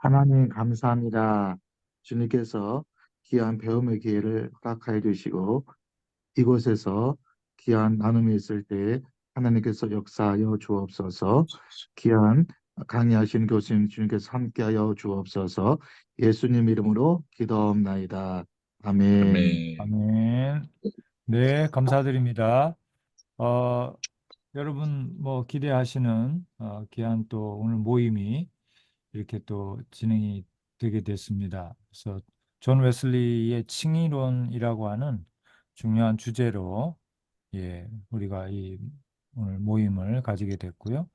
하나님 감사합니다. 주님께서 귀한 배움의 기회를 허락하여 주시고 이곳에서 귀한 나눔이 있을 때 하나님께서 역사하여 주옵소서. 귀한 강의하신 교수님 주님께서 함께하여 주옵소서. 예수님 이름으로 기도하옵나이다. 아멘. 아멘. 아멘. 네, 감사드립니다. 어, 여러분 뭐 기대하시는 귀한 또 오늘 모임이 이렇게 또 진행이 되게 됐습니다. 그래서 존 웨슬리의 칭의론이라고 하는 중요한 주제로 우리가 이 오늘 모임을 가지게 됐고요.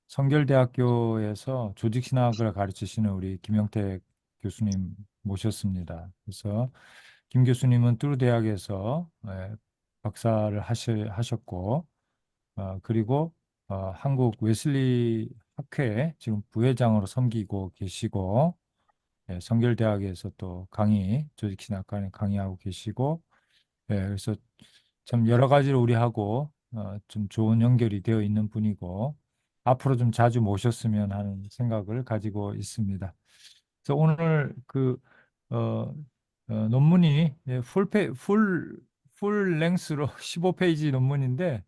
성결대학교에서 조직신학을 가르치시는 우리 김영택 교수님 모셨습니다. 그래서 김 교수님은 뚜르 대학에서 박사를 하셨고, 그리고 한국 웨슬리 학회 지금 부회장으로 섬기고 계시고, 성결대학에서 또 조직신학과에 강의하고 계시고, 그래서 참 여러 가지로 우리하고 좀 좋은 연결이 되어 있는 분이고, 앞으로 좀 자주 모셨으면 하는 생각을 가지고 있습니다. 그래서 오늘 어, 논문이 풀 랭스로 15페이지 논문인데,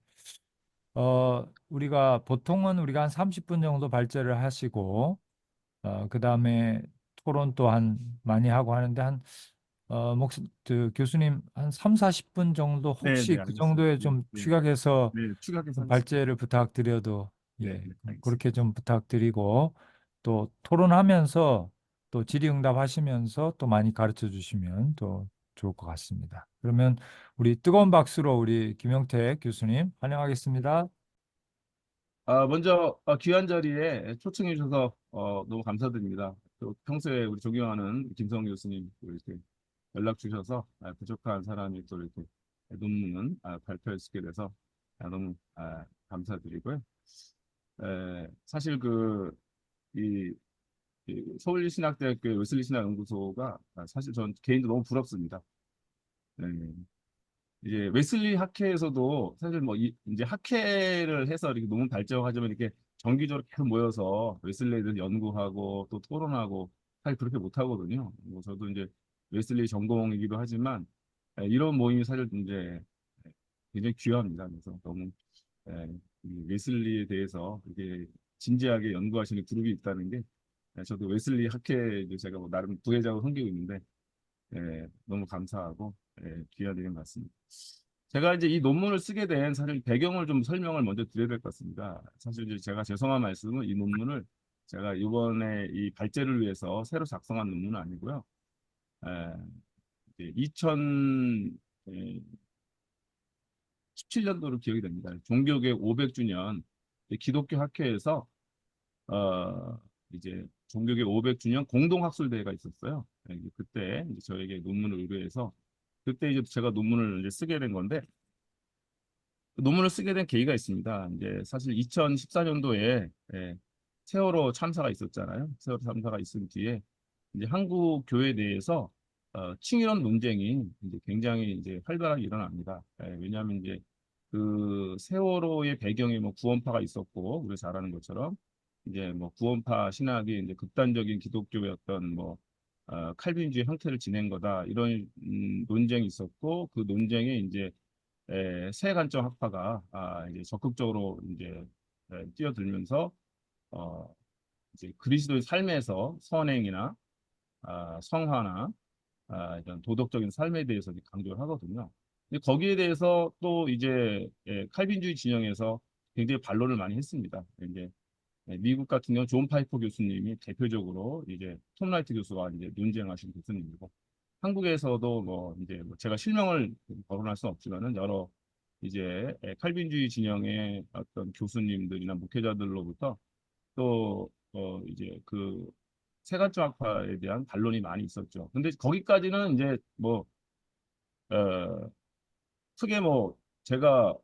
우리가 한 30분 정도 발제를 하시고, 그 다음에 토론 또한 많이 하고 하는데, 교수님 한 3, 40분 정도 네, 혹시 네, 그 알겠습니다. 정도에 네, 좀 네, 축약해서 네, 추가해서 좀 하겠습니다. 발제를 부탁드려도, 네, 네, 알겠습니다. 그렇게 좀 부탁드리고, 또 토론하면서 또 질의응답 하시면서 또 많이 가르쳐 주시면 또 좋을 것 같습니다. 그러면 우리 뜨거운 박수로 우리 김영택 교수님 환영하겠습니다. 먼저 귀한 자리에 초청해 주셔서 너무 감사드립니다. 또 평소에 우리 존경하는 김성 교수님 또 이렇게 연락 주셔서 부족한 사람이 또 이렇게 논문은 발표할 수 있게 돼서 너무 감사드리고요. 사실 이, 이 서울신학대학교 웨슬리신학연구소가 사실 전 개인도 너무 부럽습니다. 네. 이제 웨슬리 학회에서도 사실 이제 학회를 해서 이렇게 논문 발제하자면 이렇게 정기적으로 계속 모여서 웨슬리에 대해서 연구하고 또 토론하고 사실 그렇게 못 하거든요. 뭐 저도 이제 웨슬리 전공이기도 하지만 이런 모임이 사실 이제 굉장히 귀합니다. 그래서 너무 이 웨슬리에 대해서 이렇게 진지하게 연구하시는 그룹이 있다는 게 저도 웨슬리 학회 이제 제가 뭐 나름 부회장을 섬기고 있는데 너무 감사하고 귀한 일인 것 같습니다. 제가 이제 이 논문을 쓰게 된 사실 배경을 좀 설명을 먼저 드려야 될 것 같습니다. 사실 이제 제가 죄송한 말씀은 이 논문을 제가 이번에 이 발제를 위해서 새로 작성한 논문은 아니고요. 에, 이제 2017년도로 기억이 됩니다. 종교개혁 500주년 기독교 학회에서 어, 이제 종교개혁 500주년 공동학술대회가 있었어요. 그때 이제 저에게 논문을 의뢰해서 그때 이제 제가 논문을 이제 쓰게 된 건데 그 논문을 쓰게 된 계기가 있습니다. 이제 사실 2014년도에 세월호 참사가 있었잖아요. 세월호 참사가 있은 뒤에 이제 한국 교회 내에서 칭의론 논쟁이 이제 굉장히 이제 활발하게 일어납니다. 왜냐하면 이제 그 세월호의 배경에 뭐 구원파가 있었고 우리가 잘 아는 것처럼 이제 뭐 구원파 신학이 이제 극단적인 기독교의 어떤 칼빈주의 형태를 지낸 거다 이런 논쟁이 있었고 그 논쟁에 이제 새 관점 학파가 이제 적극적으로 이제 뛰어들면서 어, 이제 그리스도의 삶에서 선행이나 성화나 이런 도덕적인 삶에 대해서 이제 강조를 하거든요. 근데 거기에 대해서 또 이제 칼빈주의 진영에서 굉장히 반론을 많이 했습니다. 이제 미국 같은 경우 존 파이퍼 교수님이 대표적으로 이제 톰 라이트 교수와 이제 논쟁하신 교수님이고 한국에서도 뭐 이제 뭐 제가 실명을 거론할 수는 없지만은 여러 이제 칼빈주의 진영의 어떤 교수님들이나 목회자들로부터 또 이제 그 세간적 학파에 대한 반론이 많이 있었죠. 근데 거기까지는 이제 어, 크게 제가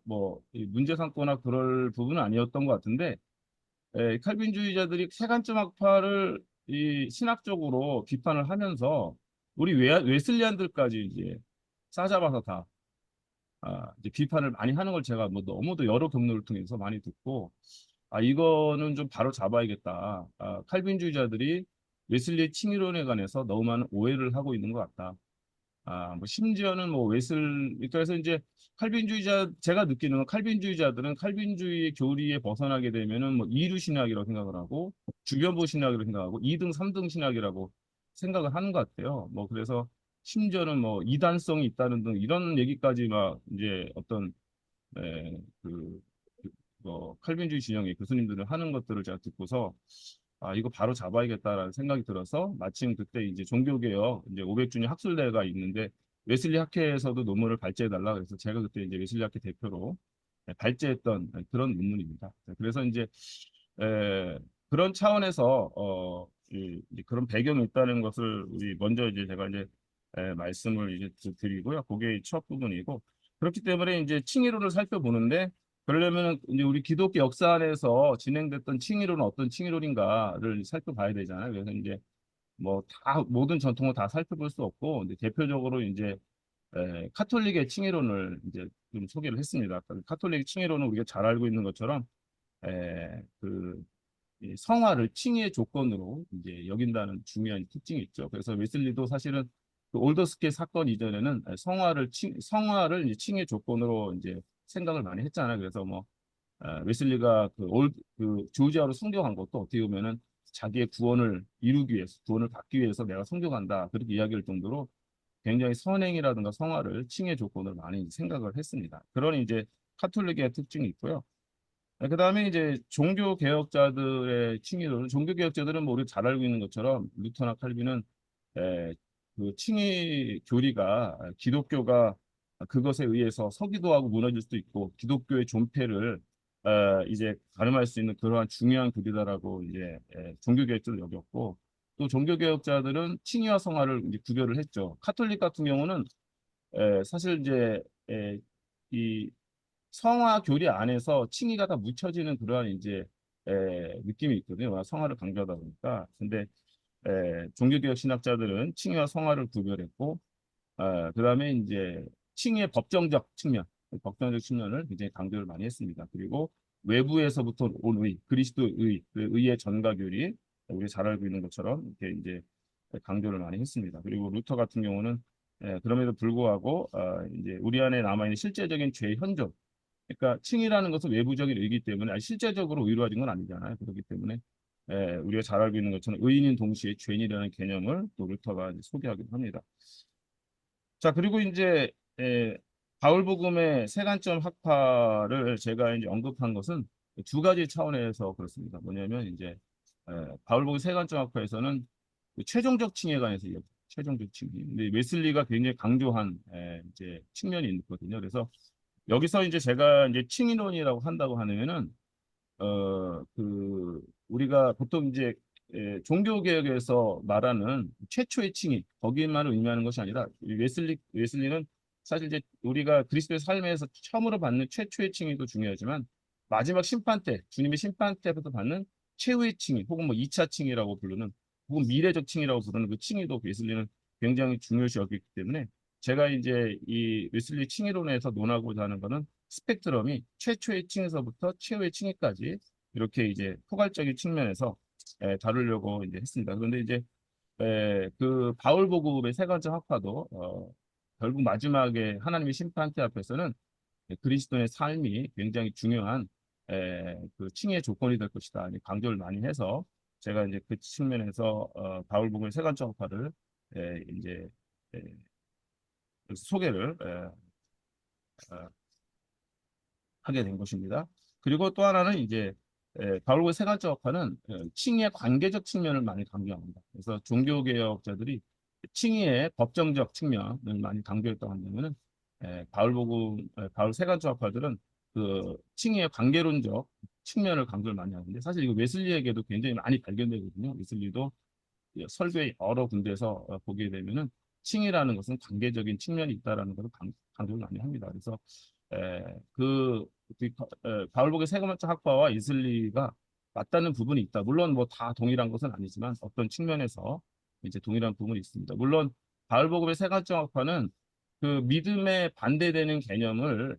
이 문제 삼거나 그럴 부분은 아니었던 것 같은데 칼빈주의자들이 세간점 학파를 이 신학적으로 비판을 하면서 우리 웨슬리안들까지 이제 싸잡아서 다 이제 비판을 많이 하는 걸 제가 뭐 너무도 여러 경로를 통해서 많이 듣고 이거는 좀 바로 잡아야겠다. 칼빈주의자들이 웨슬리의 칭의론에 관해서 너무 많은 오해를 하고 있는 것 같다. 뭐 심지어는 뭐 그래서 이제 제가 느끼는 건 칼빈주의자들은 칼빈주의 교리에 벗어나게 되면은 뭐 이류 신학이라고 생각을 하고 주변부 신학이라고 생각하고 2등, 3등 신학이라고 생각을 하는 것 같아요. 뭐 그래서 심지어는 뭐 이단성이 있다는 등 이런 얘기까지 막 이제 어떤 에, 그, 뭐 칼빈주의 진영의 교수님들은 하는 것들을 제가 듣고서 이거 바로 잡아야겠다라는 생각이 들어서 마침 그때 이제 종교개혁 이제 500주년 학술대회가 있는데 웨슬리 학회에서도 논문을 발제해달라 그래서 제가 그때 이제 웨슬리 학회 대표로 발제했던 그런 논문입니다. 그래서 이제 에, 그런 차원에서 이제 그런 배경이 있다는 것을 우리 먼저 이제 제가 이제 말씀을 이제 드리고요. 그게 첫 부분이고 그렇기 때문에 이제 칭의론을 살펴보는데 그러려면 이제 우리 기독교 역사 안에서 진행됐던 칭의론은 어떤 칭의론인가를 살펴봐야 되잖아요. 그래서 이제 뭐 다 모든 전통을 다 살펴볼 수 없고 이제 대표적으로 이제 카톨릭의 칭의론을 이제 좀 소개를 했습니다. 카톨릭 칭의론은 우리가 잘 알고 있는 것처럼 그 이 성화를 칭의의 조건으로 이제 여긴다는 중요한 특징이 있죠. 그래서 웨슬리도 사실은 그 올더스케 사건 이전에는 성화를 이제 칭의 조건으로 이제 생각을 많이 했잖아요. 그래서 뭐 웨슬리가 그 조지아로 순교한 것도 어떻게 보면은 자기의 구원을 이루기 위해서, 구원을 받기 위해서 내가 순교한다. 그렇게 이야기할 정도로 굉장히 선행이라든가 성화를 칭의 조건으로 많이 생각을 했습니다. 그런 이제 카톨릭의 특징이 있고요. 그다음에 이제 종교 개혁자들의 칭의론, 종교 개혁자들은 뭐 우리 잘 알고 있는 것처럼 루터나 칼빈은 그 칭의 교리가 기독교가 그것에 의해서 서기도 하고 무너질 수도 있고 기독교의 존폐를 이제 가늠할 수 있는 그러한 중요한 교리다라고 이제 종교 개혁자를 여겼고 또 종교 개혁자들은 칭의와 성화를 이제 구별을 했죠. 카톨릭 같은 경우는 사실 이제 이 성화 교리 안에서 칭의가 다 묻혀지는 그러한 이제 느낌이 있거든요. 성화를 강조하다 보니까. 근데 종교개혁 신학자들은 칭의와 성화를 구별했고, 그다음에 이제 칭의의 법정적 측면을 굉장히 강조를 많이 했습니다. 그리고 외부에서부터 온 그리스도의 그 의의 전가 교리, 우리 잘 알고 있는 것처럼 이렇게 이제 강조를 많이 했습니다. 그리고 루터 같은 경우는 그럼에도 불구하고 이제 우리 안에 남아있는 실제적인 죄의 현존, 그러니까 칭의라는 것은 외부적인 의기 때문에 실제적으로 이루어진 건 아니잖아요. 그렇기 때문에 우리가 잘 알고 있는 것처럼 의인인 동시에 죄인이라는 개념을 또 루터가 이제 소개하기도 합니다. 자, 그리고 이제 바울복음의 세관점 학파를 제가 이제 언급한 것은 두 가지 차원에서 그렇습니다. 뭐냐면 이제 바울복음 세관점 학파에서는 그 최종적 칭의에 관해서 이야기, 최종적 칭의. 근데 웨슬리가 굉장히 강조한 이제 측면이 있거든요. 그래서 여기서 이제 제가 이제 칭의론이라고 한다고 하면은 우리가 보통 이제 종교개혁에서 말하는 최초의 칭의 거기만 의미하는 것이 아니라 웨슬리는 사실 이제 우리가 그리스도의 삶에서 처음으로 받는 최초의 칭의도 중요하지만 마지막 심판 때 주님의 심판 때부터 받는 최후의 칭의 혹은 뭐 2차 칭의라고 부르는 혹은 미래적 칭의라고 부르는 그 칭의도 웨슬리는 굉장히 중요시 여기기 때문에 제가 이제 이 웨슬리 칭의론에서 논하고자 하는 거는 스펙트럼이 최초의 층에서부터 최후의 층에까지 이렇게 이제 포괄적인 측면에서 다루려고 이제 했습니다. 그런데 이제 그 바울복음의 세관적 학파도 결국 마지막에 하나님의 심판대 앞에서는 그리스도의 삶이 굉장히 중요한 그 칭의 조건이 될 것이다. 강조를 많이 해서 제가 이제 그 측면에서 바울복음의 세관적 학파를 이제 에, 소개를 어, 하게 된 것입니다. 그리고 또 하나는 이제 바울의 세관적 학파는 칭의의 관계적 측면을 많이 강조합니다. 그래서 종교개혁자들이 칭의의 법정적 측면을 많이 강조했다고 한다면은 바울 세관적 학파들은 그 칭의의 관계론적 측면을 강조를 많이 하는데 사실 이거 웨슬리에게도 굉장히 많이 발견되거든요. 웨슬리도 설교의 여러 군데에서 보게 되면은 칭의라는 것은 관계적인 측면이 있다라는 것을 강조를 많이 합니다. 그래서 에, 그, 바울복의 세관적 학파와 이슬리가 맞닿는 부분이 있다. 물론 뭐 다 동일한 것은 아니지만 어떤 측면에서 이제 동일한 부분이 있습니다. 물론 바울복음의 세관적 학파는 그 믿음에 반대되는 개념을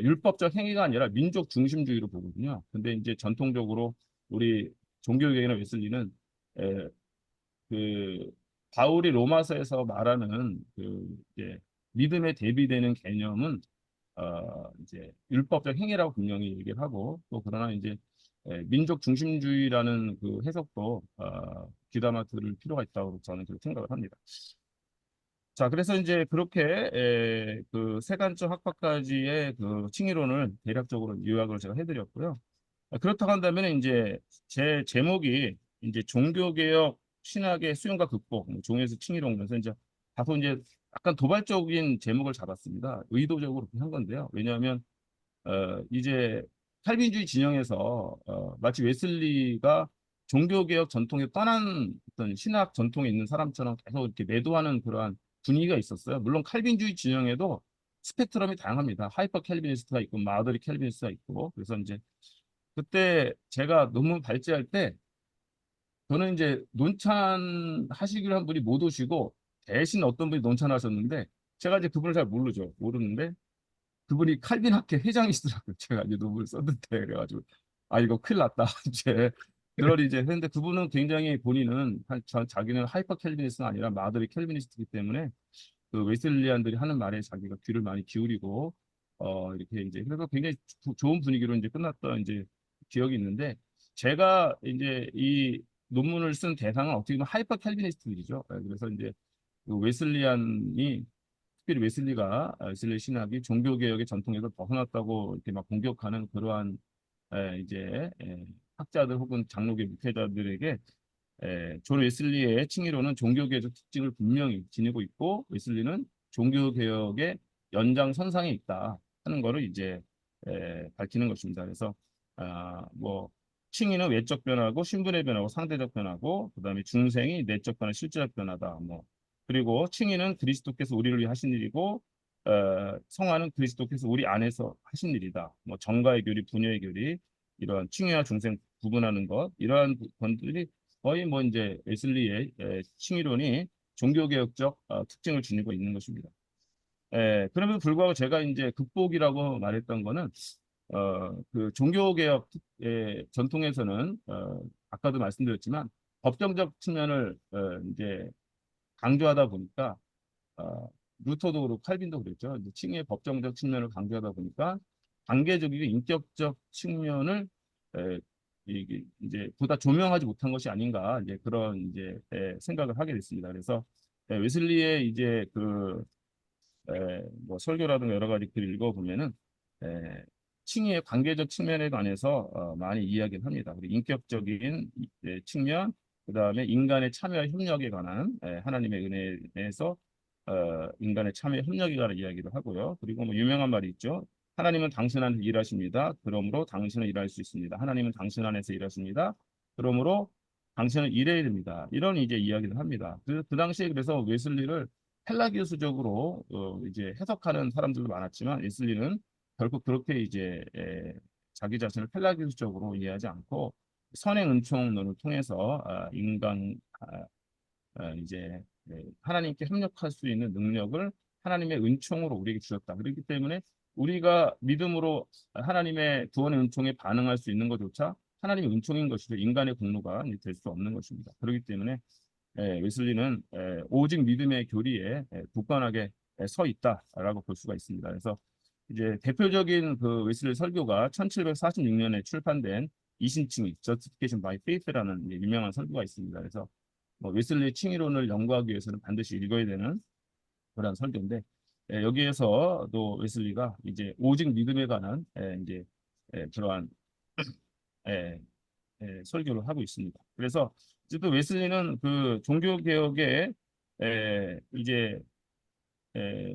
율법적 행위가 아니라 민족 중심주의로 보거든요. 근데 이제 전통적으로 우리 종교개혁이나 웨슬리는 그 바울이 로마서에서 말하는 그 이제 믿음에 대비되는 개념은 이제 율법적 행위라고 분명히 얘기를 하고 또 그러나 이제 민족 중심주의라는 그 해석도 귀담아 들을 필요가 있다고 저는 그렇게 생각을 합니다. 자, 그래서 이제 그렇게 그 세간적 학파까지의 그 칭의론을 대략적으로 요약을 제가 해드렸고요. 그렇다고 한다면 이제 제 제목이 이제 종교개혁 신학의 수용과 극복, 뭐 종에서 칭의론 그래서 이제 다소 이제 약간 도발적인 제목을 잡았습니다. 의도적으로 그렇게 한 건데요. 왜냐하면 이제 칼빈주의 진영에서 마치 웨슬리가 종교개혁 전통에 떠난 어떤 신학 전통에 있는 사람처럼 계속 이렇게 매도하는 그러한 분위기가 있었어요. 물론 칼빈주의 진영에도 스펙트럼이 다양합니다. 하이퍼 캘비니스트가 있고 마더리 캘비니스트가 있고 그래서 이제 그때 제가 논문 발제할 때 저는 이제 논찬 하시기로 한 분이 못 오시고 대신 어떤 분이 논찬하셨는데 제가 이제 그분을 잘 모르는데 그분이 칼빈 학회 회장이시더라고요. 제가 이제 논문을 썼는데 그래가지고 아 이거 큰일 났다 이제 그럴 이제 했는데 그분은 굉장히 본인은 자기는 하이퍼 캘비니스트가 아니라 마더리 캘비니스트이기 때문에 그 웨슬리안들이 하는 말에 자기가 귀를 많이 기울이고 이렇게 이제 그래서 굉장히 좋은 분위기로 이제 끝났던 이제 기억이 있는데 제가 이제 이 논문을 쓴 대상은 어떻게 보면 하이퍼 캘비니스트들이죠. 그래서 이제 그 웨슬리안이 특별히 웨슬리 신학이 종교 개혁의 전통에서 벗어났다고 이렇게 막 공격하는 그러한 이제 학자들 혹은 장로교 목회자들에게 존 웨슬리의 칭의로는 종교개혁적 특징을 분명히 지니고 있고 웨슬리는 종교개혁의 연장선상에 있다 하는 거를 이제 밝히는 것입니다. 그래서 뭐 칭의는 외적 변화고 신분의 변화고 상대적 변화고 그다음에 중생이 내적 변화 실제적 변화다. 뭐 그리고 칭의는 그리스도께서 우리를 위해 하신 일이고 성화는 그리스도께서 우리 안에서 하신 일이다. 뭐 정가의 교리, 분야의 교리 이러한 칭의와 중생 구분하는 것 이러한 것들이 거의 뭐 이제 웨슬리의 칭의론이 종교개혁적 특징을 지니고 있는 것입니다. 그럼에도 불구하고 제가 이제 극복이라고 말했던 거는 그 종교개혁의 전통에서는 아까도 말씀드렸지만 법정적 측면을 이제 강조하다 보니까 어, 루터도 그렇고 칼빈도 그랬죠. 이제 칭의의 법정적 측면을 강조하다 보니까 관계적이고 인격적 측면을 에, 이게 이제 보다 조명하지 못한 것이 아닌가 이제 그런 이제 생각을 하게 됐습니다. 그래서 웨슬리의 이제 그 뭐 설교라든가 여러 가지 글을 읽어보면은 칭의의 관계적 측면에 관해서 많이 이야기를 합니다. 그리고 인격적인 측면, 그 다음에 인간의 참여와 협력에 관한 하나님의 은혜에서 인간의 참여 협력에 관한 이야기도 하고요. 그리고 뭐 유명한 말이 있죠. 하나님은 당신 안에서 일하십니다. 그러므로 당신은 일할 수 있습니다. 하나님은 당신 안에서 일하십니다. 그러므로 당신은 일해야 됩니다. 이런 이제 이야기를 합니다. 그 당시에 그래서 웨슬리를 펠라기우스적으로 이제 해석하는 사람들도 많았지만 웨슬리는 결국 그렇게 이제 자기 자신을 펠라기우스적으로 이해하지 않고 선행 은총론을 통해서 인간 이제 하나님께 협력할 수 있는 능력을 하나님의 은총으로 우리에게 주셨다. 그렇기 때문에 우리가 믿음으로 하나님의 구원의 은총에 반응할 수 있는 것조차 하나님의 은총인 것이죠. 인간의 공로가 될 수 없는 것입니다. 그렇기 때문에 웨슬리는 오직 믿음의 교리에 굳건하게 서 있다라고 볼 수가 있습니다. 그래서 이제 대표적인 그 웨슬리 설교가 1746년에 출판된 이신칭의 Justification by Faith라는 유명한 설교가 있습니다. 그래서 뭐 웨슬리 칭의론을 연구하기 위해서는 반드시 읽어야 되는 그런 설교인데 여기에서도 웨슬리가 이제 오직 믿음에 관한 이제 그러한 에, 설교를 하고 있습니다. 그래서 이제 또 웨슬리는 그 종교 개혁의 이제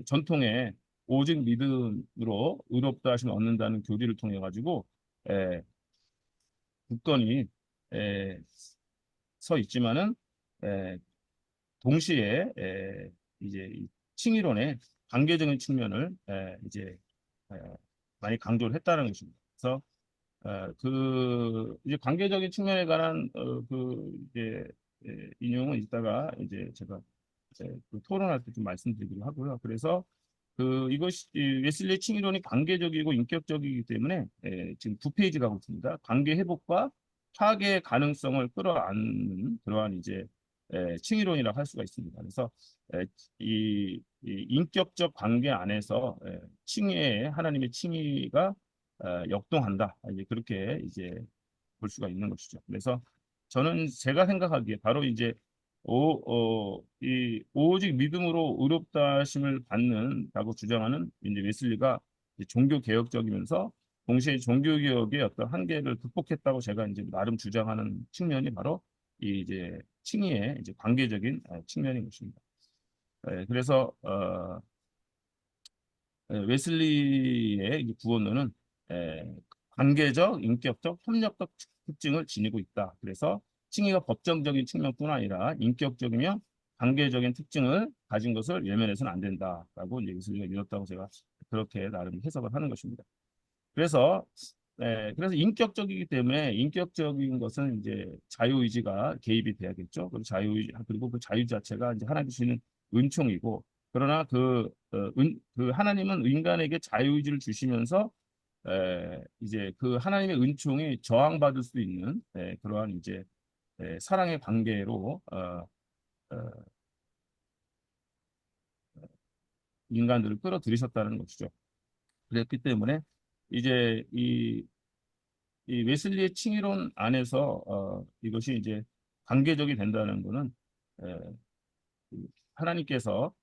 전통에 오직 믿음으로 의롭다 하심을 얻는다는 교리를 통해 가지고 에, 굳건히 에, 서 있지만은 에, 동시에 이제 이 칭의론의 관계적인 측면을 이제 에, 많이 강조를 했다는 것입니다. 그래서 그 이제 관계적인 측면에 관한 그 이제 인용은 이따가 이제 제가 그 토론할 때 좀 말씀드리기로 하고요. 그래서 그 이것이 이 웨슬리 칭의론이 관계적이고 인격적이기 때문에 지금 두 페이지라고 있습니다. 관계 회복과 파괴 가능성을 끌어안는 그러한 이제 칭의론이라고 할 수가 있습니다. 그래서 이 인격적 관계 안에서 칭의에 하나님의 칭의가 역동한다. 이제 그렇게 이제 볼 수가 있는 것이죠. 그래서 저는 제가 생각하기에 바로 이제 이 오직 믿음으로 의롭다 하심을 받는다고 주장하는 이제 웨슬리가 이제 종교 개혁적이면서 동시에 종교 개혁의 어떤 한계를 극복했다고 제가 이제 나름 주장하는 측면이 바로 이 이제 칭의의 이제 관계적인 측면인 것입니다. 그래서 웨슬리의 이 구원론은 관계적, 인격적, 협력적 특징을 지니고 있다. 그래서 칭의가 법정적인 측면뿐 아니라 인격적이며 관계적인 특징을 가진 것을 외면해서는 안 된다라고 이제 웨슬리가 믿었다고 제가 그렇게 나름 해석을 하는 것입니다. 그래서 인격적이기 때문에 인격적인 것은 이제 자유의지가 개입이 돼야겠죠. 그리고 그리고 그 자유 자체가 이제 하나님 주시는 은총이고, 그러나 그 하나님은 인간에게 자유의지를 주시면서 이제 그 하나님의 은총이 저항받을 수 있는 그러한 이제 사랑의 관계로 인간들을 끌어들이셨다는 것이죠. 그랬기 때문에 이제 이 웨슬리의 칭의론 안에서 이것이 이제 관계적이 된다는 것은 에, 하나님께서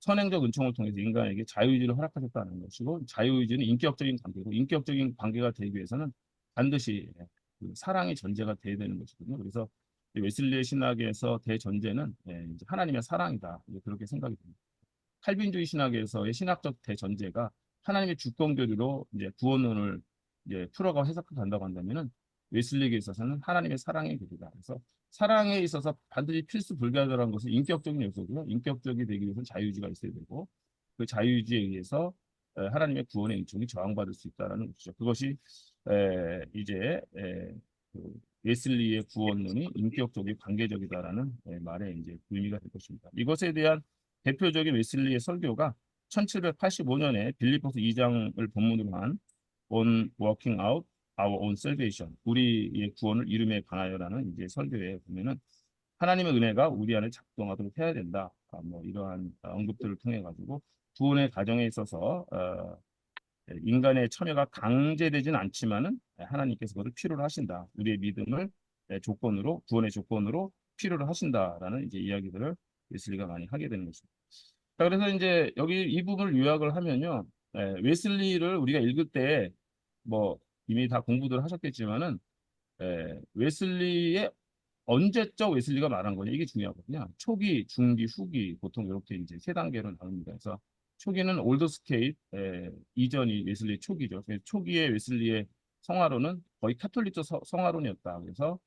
선행적 은총을 통해서 인간에게 자유의지를 허락하셨다는 것이고, 자유의지는 인격적인 관계고, 인격적인 관계가 되기 위해서는 반드시 그 사랑이 전제가 돼야 되는 것이거든요. 그래서 웨슬리의 신학에서 대전제는 이제 하나님의 사랑이다, 이제 그렇게 생각이 됩니다. 칼빈주의 신학에서의 신학적 대전제가 하나님의 주권 교리로 이제 구원론을 이제 풀어가 해석해 간다고 한다면은, 웨슬리에게 있어서는 하나님의 사랑의 교리다. 그래서 사랑에 있어서 반드시 필수 불가결한 것은 인격적인 요소고요. 인격적이 되기 위해서는 자유의지가 있어야 되고, 그 자유의지에 의해서 하나님의 구원의 은총이 저항받을 수 있다는 것이죠. 그것이 이제 그 웨슬리의 구원론이 인격적이 관계적이다라는 말에 이제 의미가 될 것입니다. 이것에 대한 대표적인 웨슬리의 설교가 1785년에 빌립보서 2장을 본문으로 한 On Working Out Our Own Salvation, 우리의 구원을 이름에 관하여라는 이제 설교에 보면은 하나님의 은혜가 우리 안에 작동하도록 해야 된다. 뭐 이러한 언급들을 통해 가지고 구원의 과정에 있어서 인간의 참여가 강제되지는 않지만은 하나님께서 그것을 필요로 하신다. 우리의 믿음을 조건으로, 구원의 조건으로 필요로 하신다라는 이제 이야기들을 웨슬리가 많이 하게 되는 것입니다. 자, 그래서 이제 여기 이 부분을 요약을 하면요, 웨슬리를 우리가 읽을 때 뭐 이미 다 공부들 하셨겠지만은 웨슬리의 언제적 웨슬리가 말한 거냐, 이게 중요하거든요. 초기, 중기, 후기, 보통 이렇게 이제 세 단계로 나눕니다. 그래서 초기는 올더 스케일 이전이 웨슬리 초기죠. 그래서 초기의 웨슬리의 성화론은 거의 카톨릭적 성화론이었다. 그래서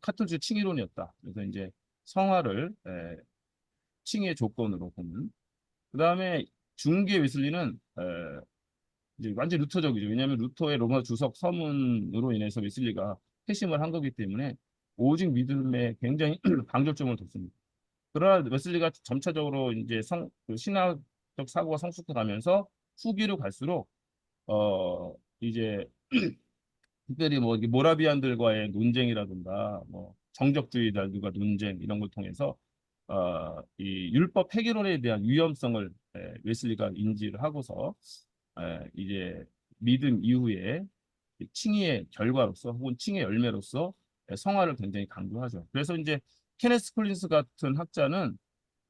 카톨릭 칭의론이었다. 그래서 이제 성화를 칭의의 조건으로 보는. 그 다음에 중기의 웨슬리는 이제 완전 루터적이죠. 왜냐하면 루터의 로마 주석 서문으로 인해서 웨슬리가 회심을 한 거기 때문에 오직 믿음에 굉장히 강조점을 뒀습니다. 그러나 웨슬리가 점차적으로 이제 그 신학적 사고가 성숙해 가면서 후기로 갈수록 이제 특별히 뭐 이게 모라비안들과의 논쟁이라든가 뭐 정적주의자들과 논쟁 이런 걸 통해서 이 율법 폐기론에 대한 위험성을 웨슬리가 인지를 하고서 이제 믿음 이후에 칭의의 결과로서 혹은 칭의의 열매로서 성화를 굉장히 강조하죠. 그래서 이제 케네스 콜린스 같은 학자는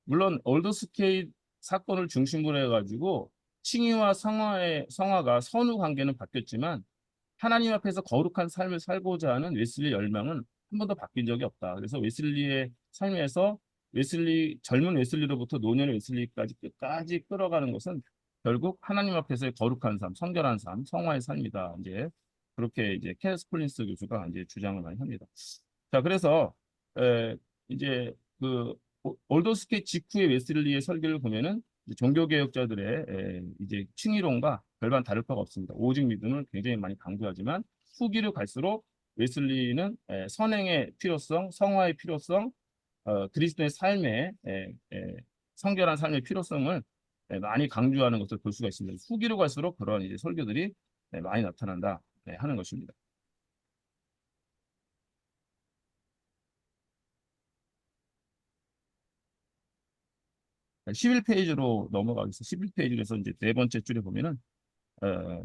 물론 올더스케일 사건을 중심으로 해가지고 칭의와 성화가 선후 관계는 바뀌었지만 하나님 앞에서 거룩한 삶을 살고자 하는 웨슬리의 열망은 한 번도 바뀐 적이 없다. 그래서 웨슬리의 삶에서 젊은 웨슬리로부터 노년의 웨슬리까지 끝까지 끌어가는 것은 결국 하나님 앞에서의 거룩한 삶, 성결한 삶, 성화의 삶이다. 이제 그렇게 이제 케네스 콜린스 교수가 이제 주장을 많이 합니다. 자, 그래서 이제 그 올더스케 직후의 웨슬리의 설교를 보면은 종교개혁자들의 이제 칭의론과 별반 다를 바가 없습니다. 오직 믿음을 굉장히 많이 강조하지만 후기로 갈수록 웨슬리는 선행의 필요성, 성화의 필요성, 그리스도의 삶의 성결한 삶의 필요성을 많이 강조하는 것을 볼 수가 있습니다. 후기로 갈수록 그런 이제 설교들이 많이 나타난다 하는 것입니다. 11페이지로 넘어가겠습니다. 11페이지에서 이제 네 번째 줄에 보면은 어,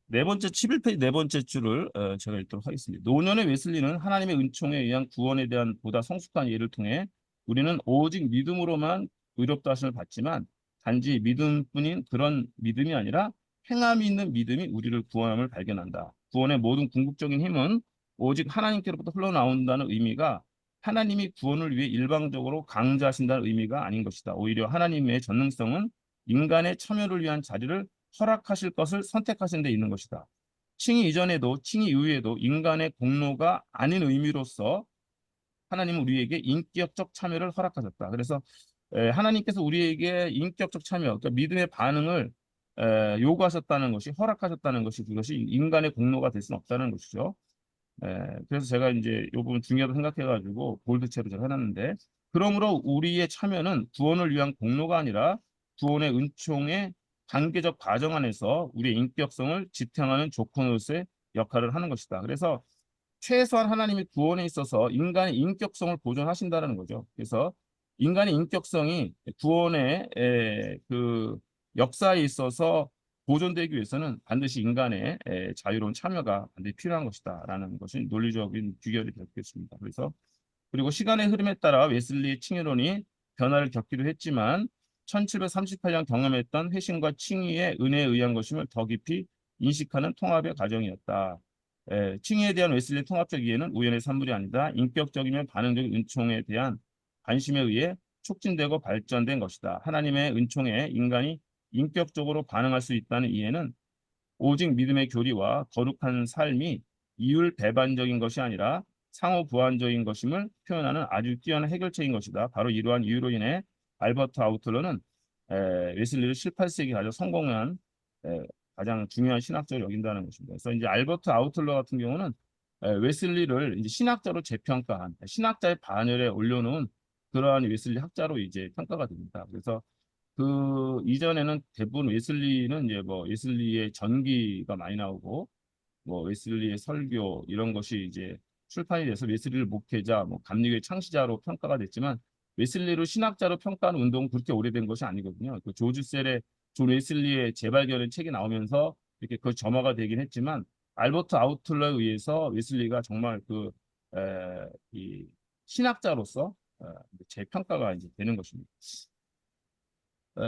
네 번째 11페이지 네 번째 줄을 제가 읽도록 하겠습니다. 노년의 웨슬리는 하나님의 은총에 의한 구원에 대한 보다 성숙한 예를 통해 우리는 오직 믿음으로만 의롭다 하심을 받지만 단지 믿음뿐인 그런 믿음이 아니라 행함이 있는 믿음이 우리를 구원함을 발견한다. 구원의 모든 궁극적인 힘은 오직 하나님께로부터 흘러나온다는 의미가 하나님이 구원을 위해 일방적으로 강제하신다는 의미가 아닌 것이다. 오히려 하나님의 전능성은 인간의 참여를 위한 자리를 허락하실 것을 선택하신 데 있는 것이다. 칭의 이전에도 칭의 이후에도 인간의 공로가 아닌 의미로서 하나님은 우리에게 인격적 참여를 허락하셨다. 그래서 하나님께서 우리에게 인격적 참여, 그러니까 믿음의 반응을 요구하셨다는 것이 허락하셨다는 것이 그것이 인간의 공로가 될 수는 없다는 것이죠. 그래서 제가 이제 이 부분 중요하다고 생각해가지고 볼드체로 제가 해놨는데 그러므로 우리의 참여는 구원을 위한 공로가 아니라 구원의 은총의 단계적 과정 안에서 우리의 인격성을 지탱하는 조건으로서의 역할을 하는 것이다. 그래서 최소한 하나님이 구원에 있어서 인간의 인격성을 보존하신다는 거죠. 그래서 인간의 인격성이 구원의 그 역사에 있어서 보존되기 위해서는 반드시 인간의 자유로운 참여가 반드시 필요한 것이다라는 것이 논리적인 규결이 되겠습니다. 그래서 그리고 시간의 흐름에 따라 웨슬리의 칭의론이 변화를 겪기도 했지만 1738년 경험했던 회심과 칭의의 은혜에 의한 것임을 더 깊이 인식하는 통합의 과정이었다. 칭의에 대한 웨슬리의 통합적 이해는 우연의 산물이 아니다. 인격적이면 반응적인 은총에 대한 관심에 의해 촉진되고 발전된 것이다. 하나님의 은총에 인간이 인격적으로 반응할 수 있다는 이해는 오직 믿음의 교리와 거룩한 삶이 이율 배반적인 것이 아니라 상호 보완적인 것임을 표현하는 아주 뛰어난 해결책인 것이다. 바로 이러한 이유로 인해 알버트 아우틀러는 웨슬리를 18세기 가장 성공한 가장 중요한 신학자로 여긴다는 것입니다. 그래서 이제 알버트 아우틀러 같은 경우는 웨슬리를 이제 신학자로 재평가한 신학자의 반열에 올려놓은 그러한 웨슬리 학자로 이제 평가가 됩니다. 그래서 그 이전에는 대부분 웨슬리는 이제 뭐 웨슬리의 전기가 많이 나오고 뭐 웨슬리의 설교 이런 것이 이제 출판이 돼서 웨슬리를 목회자, 뭐 감리교의 창시자로 평가가 됐지만 웨슬리를 신학자로 평가하는 운동은 그렇게 오래된 것이 아니거든요. 그 조지 셀의 존 웨슬리의 재발견의 책이 나오면서 이렇게 그 점화가 되긴 했지만 알버트 아우틀러에 의해서 웨슬리가 정말 이 신학자로서 재평가가 이제 되는 것입니다.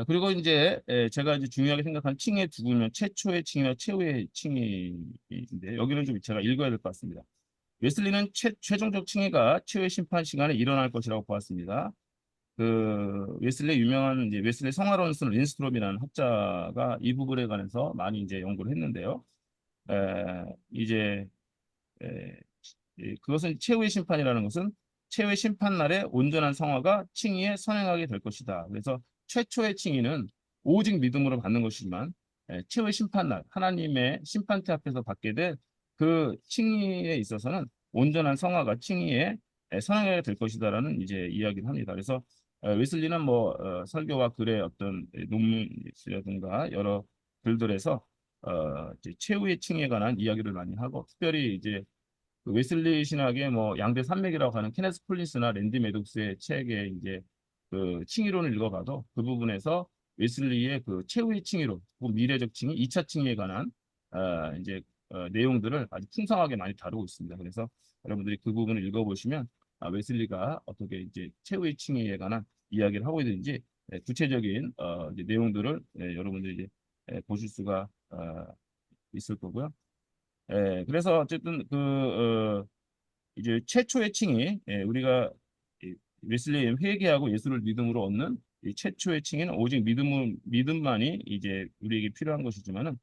그리고 이제 제가 이제 중요하게 생각한 칭의 두 구면 최초의 칭의와 최후의 칭의인데 여기는 좀 제가 읽어야 될 것 같습니다. 웨슬리는 최종적 칭의가 최후의 심판 시간에 일어날 것이라고 보았습니다. 그 웨슬리 유명한 이제 웨슬리 성화론슨 린스트롬이라는 학자가 이 부분에 관해서 많이 이제 연구를 했는데요. 이제 그것은 최후의 심판이라는 것은 최후의 심판 날에 온전한 성화가 칭의에 선행하게 될 것이다. 그래서 최초의 칭의는 오직 믿음으로 받는 것이지만 최후의 심판 날 하나님의 심판대 앞에서 받게 될 그 칭의에 있어서는 온전한 성화가 칭의에 선행하게 될 것이다라는 이제 이야기를 합니다. 그래서 웨슬리는 뭐 설교와 글의 어떤 논문이라든가 여러 글들에서 이제 최후의 칭의에 관한 이야기를 많이 하고 특별히 이제 그 웨슬리 신학의 뭐 양대 산맥이라고 하는 케네스 콜린스나 랜디 매독스의 책에 이제 그 칭의론을 읽어봐도 그 부분에서 웨슬리의 그 최후의 칭의론, 미래적 칭의, 2차 칭의에 관한 이제 내용들을 아주 풍성하게 많이 다루고 있습니다. 그래서 여러분들이 그 부분을 읽어보시면 웨슬리가 어떻게 이제 최후의 칭의에 관한 이야기를 하고 있는지 구체적인 이제 내용들을 여러분들이 이제 보실 수가 있을 거고요. 그래서 어쨌든 이제 최초의 칭의, 우리가 웨슬리 회개하고 예수를 믿음으로 얻는 이 최초의 칭의는 오직 믿음만이 이제 우리에게 필요한 것이지만은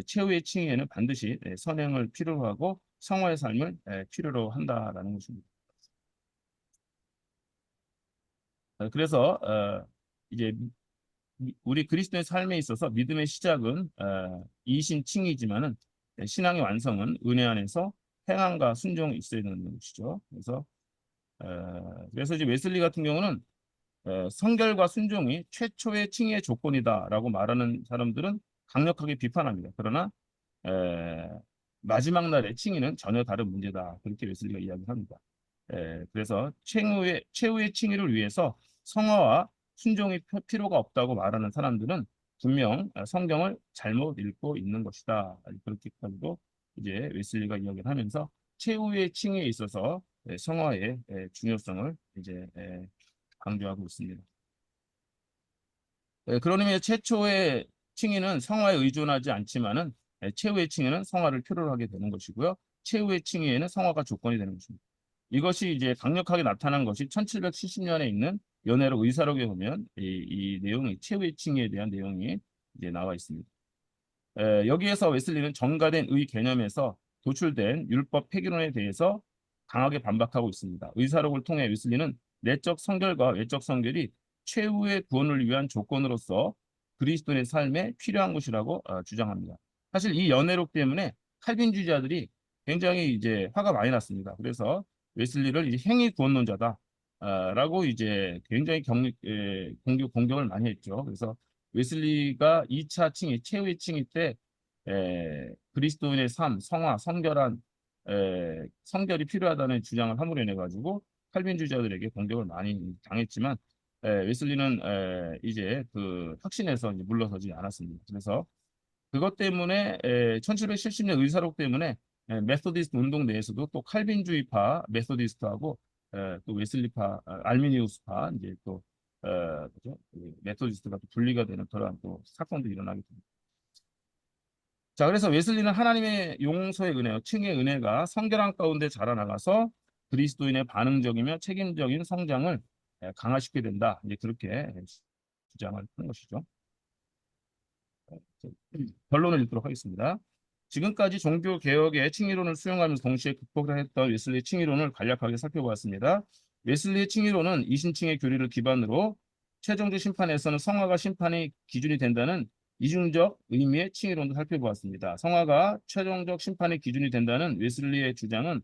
최후의 칭의에는 반드시 선행을 필요로 하고 성화의 삶을 필요로 한다라는 것입니다. 그래서 이제 우리 그리스도의 삶에 있어서 믿음의 시작은 이신칭이지만은 신앙의 완성은 은혜 안에서 행함과 순종이 있어야 되는 것이죠. 그래서 이제 웨슬리 같은 경우는 성결과 순종이 최초의 칭의의 조건이다라고 말하는 사람들은 강력하게 비판합니다. 그러나 에, 마지막 날의 칭의는 전혀 다른 문제다. 그렇게 웨슬리가 이야기합니다. 그래서 최후의 칭의를 위해서 성화와 순종이 필요가 없다고 말하는 사람들은 분명 성경을 잘못 읽고 있는 것이다. 그렇게까지도 이제 웨슬리가 이야기를 하면서 최후의 칭의에 있어서 성화의 중요성을 이제 강조하고 있습니다. 그런 의미에서 최초의 칭의는 성화에 의존하지 않지만은 최후의 칭의는 성화를 필요로 하게 되는 것이고요. 최후의 칭의에는 성화가 조건이 되는 것입니다. 이것이 이제 강력하게 나타난 것이 1770년에 있는 연애록 의사록에 보면 이 내용이 최후의 칭의에 대한 내용이 이제 나와 있습니다. 여기에서 웨슬리는 정가된 의 개념에서 도출된 율법 폐기론에 대해서 강하게 반박하고 있습니다. 의사록을 통해 웨슬리는 내적 성결과 외적 성결이 최후의 구원을 위한 조건으로서 그리스도인의 삶에 필요한 것이라고 주장합니다. 사실 이 연애록 때문에 칼빈주의자들이 굉장히 이제 화가 많이 났습니다. 그래서 웨슬리를 이제 행위 구원론자다 라고 이제 굉장히 공격을 많이 했죠. 그래서 웨슬리가 2차 칭의, 최후의 칭의 때 그리스도인의 삶, 성화, 성결이 필요하다는 주장을 함으로 인해 가지고 칼빈주의자들에게 공격을 많이 당했지만 웨슬리는 이제 그 확신에서 이제 물러서지 않았습니다. 그래서 그것 때문에 1770년 의사록 때문에 메소디스트 운동 내에서도 또 칼빈주의파 메소디스트하고 또 웨슬리파 알미니우스파 이제 또 그죠? 그 메소디스트가 또 분리가 되는 그러한 또 사건도 일어나게 됩니다. 자, 그래서 웨슬리는 하나님의 용서의 은혜, 칭의 은혜가 성결한 가운데 자라나가서 그리스도인의 반응적이며 책임적인 성장을 강화시키게 된다. 이제 그렇게 주장을 하는 것이죠. 결론을 읽도록 하겠습니다. 지금까지 종교개혁의 칭의론을 수용하면서 동시에 극복했던 웨슬리의 칭의론을 간략하게 살펴보았습니다. 웨슬리의 칭의론은 이신칭의 교리를 기반으로 최종적 심판에서는 성화가 심판의 기준이 된다는 이중적 의미의 칭의론도 살펴보았습니다. 성화가 최종적 심판의 기준이 된다는 웨슬리의 주장은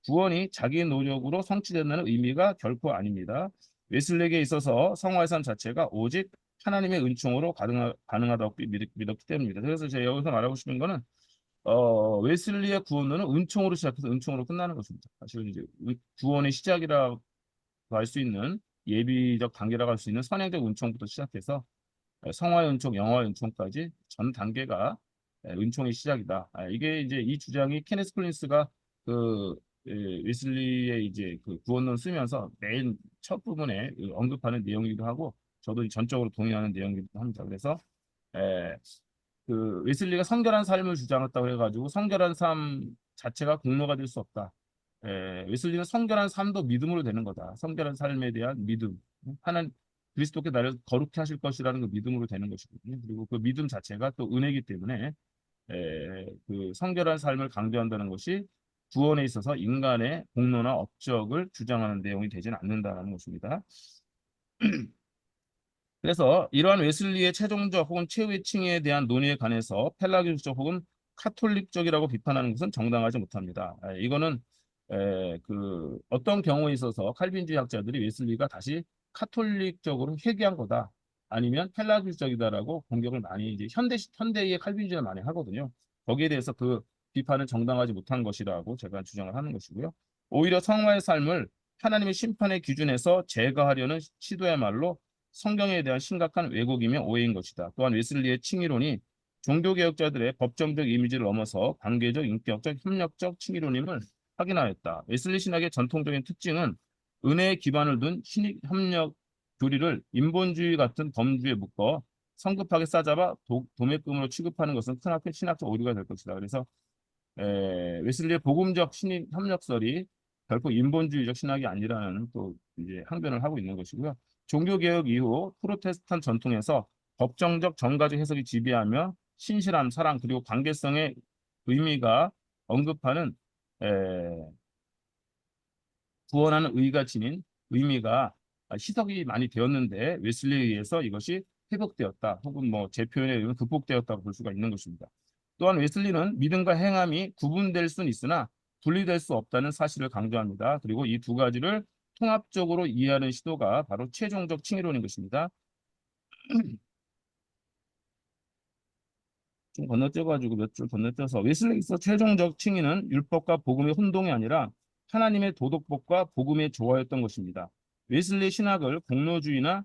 구원이 자기 노력으로 성취된다는 의미가 결코 아닙니다. 웨슬리에게 있어서 성화의 삶 자체가 오직 하나님의 은총으로 가능하다고 믿었기 때문입니다. 그래서 제가 여기서 말하고 싶은 거는 웨슬리의 구원론은 은총으로 시작해서 은총으로 끝나는 것입니다. 사실은 이제 구원의 시작이라고 할 수 있는 예비적 단계라고 할 수 있는 선행적 은총부터 시작해서 성화의 은총, 영화의 은총까지 전 단계가 은총의 시작이다. 이게 이제 이 주장이 케네스 콜린스가 그 웨슬리의 이제 그 구원론 쓰면서 맨 첫 부분에 언급하는 내용이기도 하고 저도 전적으로 동의하는 내용이기도 합니다. 그래서 에, 그 웨슬리가 성결한 삶을 주장했다고 해가지고 성결한 삶 자체가 공로가 될 수 없다. 웨슬리는 성결한 삶도 믿음으로 되는 거다. 성결한 삶에 대한 믿음. 하나님 그리스도께 나를 거룩히 하실 것이라는 그 믿음으로 되는 것이거든요. 그리고 그 믿음 자체가 또 은혜이기 때문에 그 성결한 삶을 강조한다는 것이 구원에 있어서 인간의 공로나 업적을 주장하는 내용이 되지는 않는다는 것입니다. 그래서 이러한 웨슬리의 최종적 혹은 최후의 칭의에 대한 논의에 관해서 펠라기우스적 혹은 카톨릭적이라고 비판하는 것은 정당하지 못합니다. 이거는 그 어떤 경우에 있어서 칼빈주의 학자들이 웨슬리가 다시 카톨릭적으로 회귀한 거다. 아니면 펠라기우스적이다라고 공격을 많이 이제 현대의 칼빈주의를 많이 하거든요. 거기에 대해서 그 비판은 정당하지 못한 것이라고 제가 주장을 하는 것이고요. 오히려 성화의 삶을 하나님의 심판의 기준에서 제거하려는 시도야말로 성경에 대한 심각한 왜곡이며 오해인 것이다. 또한 웨슬리의 칭의론이 종교개혁자들의 법정적 이미지를 넘어서 관계적, 인격적, 협력적 칭의론임을 확인하였다. 웨슬리 신학의 전통적인 특징은 은혜에 기반을 둔 신익 협력 교리를 인본주의 같은 범주에 묶어 성급하게 싸잡아 도매금으로 취급하는 것은 크나큰 신학적 오류가 될 것이다. 그래서 웨슬리의 복음적 신익 협력설이 결코 인본주의적 신학이 아니라는 또 이제 항변을 하고 있는 것이고요. 종교개혁 이후 프로테스탄 전통에서 법정적 정가적 해석이 지배하며 신실함, 사랑 그리고 관계성의 의미가 언급하는 에, 구원하는 의가 지닌 의미가 희석이 많이 되었는데 웨슬리에 의해서 이것이 회복되었다. 혹은 뭐 제 표현에 의하면 극복되었다고 볼 수가 있는 것입니다. 또한 웨슬리는 믿음과 행함이 구분될 수는 있으나 분리될 수 없다는 사실을 강조합니다. 그리고 이 두 가지를 통합적으로 이해하는 시도가 바로 최종적 칭의론인 것입니다. 좀 건너뛰어가지고 몇 줄 건너뛰어서 웨슬리에서 최종적 칭의는 율법과 복음의 혼동이 아니라 하나님의 도덕법과 복음에 조화였던 것입니다. 웨슬리 신학을 공로주의나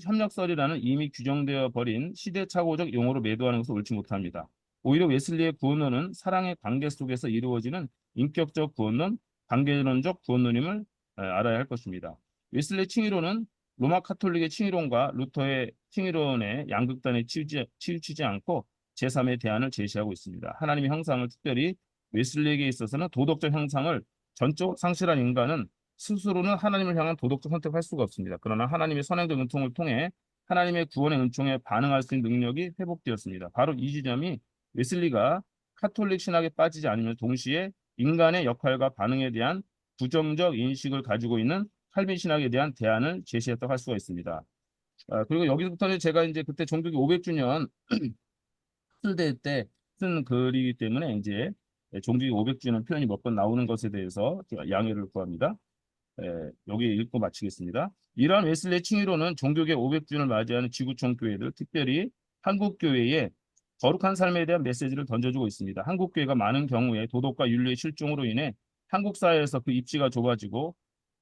협력설이라는 이미 규정되어 버린 시대착오적 용어로 매도하는 것은 옳지 못합니다. 오히려 웨슬리의 구원론은 사랑의 관계 속에서 이루어지는 인격적 구원론, 관계론적 구원론임을 알아야 할 것입니다. 웨슬리 칭의론은 로마 카톨릭의 칭의론과 루터의 칭의론의 양극단에 치우치지 않고 제3의 대안을 제시하고 있습니다. 하나님의 형상을, 특별히 웨슬리에게 있어서는 도덕적 형상을 전적으로 상실한 인간은 스스로는 하나님을 향한 도덕적 선택을 할 수가 없습니다. 그러나 하나님의 선행적 은총을 통해 하나님의 구원의 은총에 반응할 수 있는 능력이 회복되었습니다. 바로 이 지점이 웨슬리가 카톨릭 신학에 빠지지 않으면 동시에 인간의 역할과 반응에 대한 부정적 인식을 가지고 있는 칼빈 신학에 대한 대안을 제시했다고 할 수가 있습니다. 그리고 여기서부터는 제가 이제 그때 종교기 500주년 학술대회 때 쓴 글이기 때문에 이제 종교기 500주년 표현이 몇 번 나오는 것에 대해서 제가 양해를 구합니다. 여기 읽고 마치겠습니다. 이러한 웨슬리의 칭의로는 종교계 500주년을 맞이하는 지구촌 교회들, 특별히 한국교회에 거룩한 삶에 대한 메시지를 던져주고 있습니다. 한국교회가 많은 경우에 도덕과 윤리의 실종으로 인해 한국 사회에서 그 입지가 좁아지고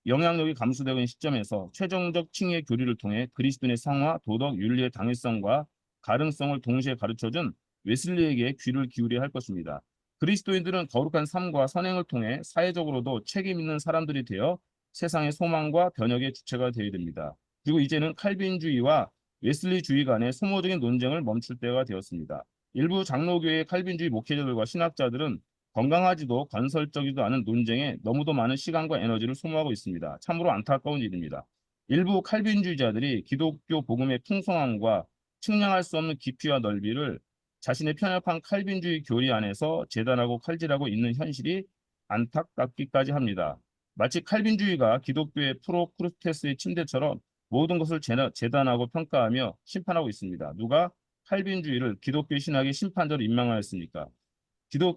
영향력이 감소되고 있는 시점에서 최종적 칭의의 교리를 통해 그리스도인의 상화, 도덕, 윤리의 당위성과 가능성을 동시에 가르쳐준 웨슬리에게 귀를 기울여야 할 것입니다. 그리스도인들은 거룩한 삶과 선행을 통해 사회적으로도 책임 있는 사람들이 되어 세상의 소망과 변혁의 주체가 되어야 됩니다. 그리고 이제는 칼빈주의와 웨슬리주의 간의 소모적인 논쟁을 멈출 때가 되었습니다. 일부 장로교회 칼빈주의 목회자들과 신학자들은 건강하지도 건설적이지도 않은 논쟁에 너무도 많은 시간과 에너지를 소모하고 있습니다. 참으로 안타까운 일입니다. 일부 칼빈주의자들이 기독교 복음의 풍성함과 측량할 수 없는 깊이와 넓이를 자신의 편협한 칼빈주의 교리 안에서 재단하고 칼질하고 있는 현실이 안타깝기까지 합니다. 마치 칼빈주의가 기독교의 프로크루테스의 침대처럼 모든 것을 재단하고 평가하며 심판하고 있습니다. 누가 칼빈주의를 기독교 신학의 심판자로 임명하였습니까?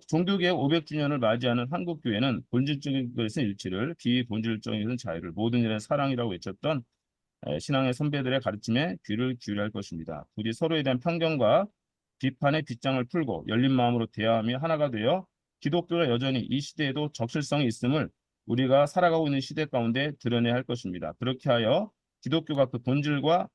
종교개혁 500주년을 맞이하는 한국교회는 본질적인 것은 일치를, 비본질적인 것은 자유를, 모든 일은 사랑이라고 외쳤던 신앙의 선배들의 가르침에 귀를 기울여야 할 것입니다. 부디 서로에 대한 편견과 비판의 빗장을 풀고 열린 마음으로 대화하며 하나가 되어 기독교가 여전히 이 시대에도 적실성이 있음을 우리가 살아가고 있는 시대 가운데 드러내야 할 것입니다. 그렇게 하여 기독교가 그 본질과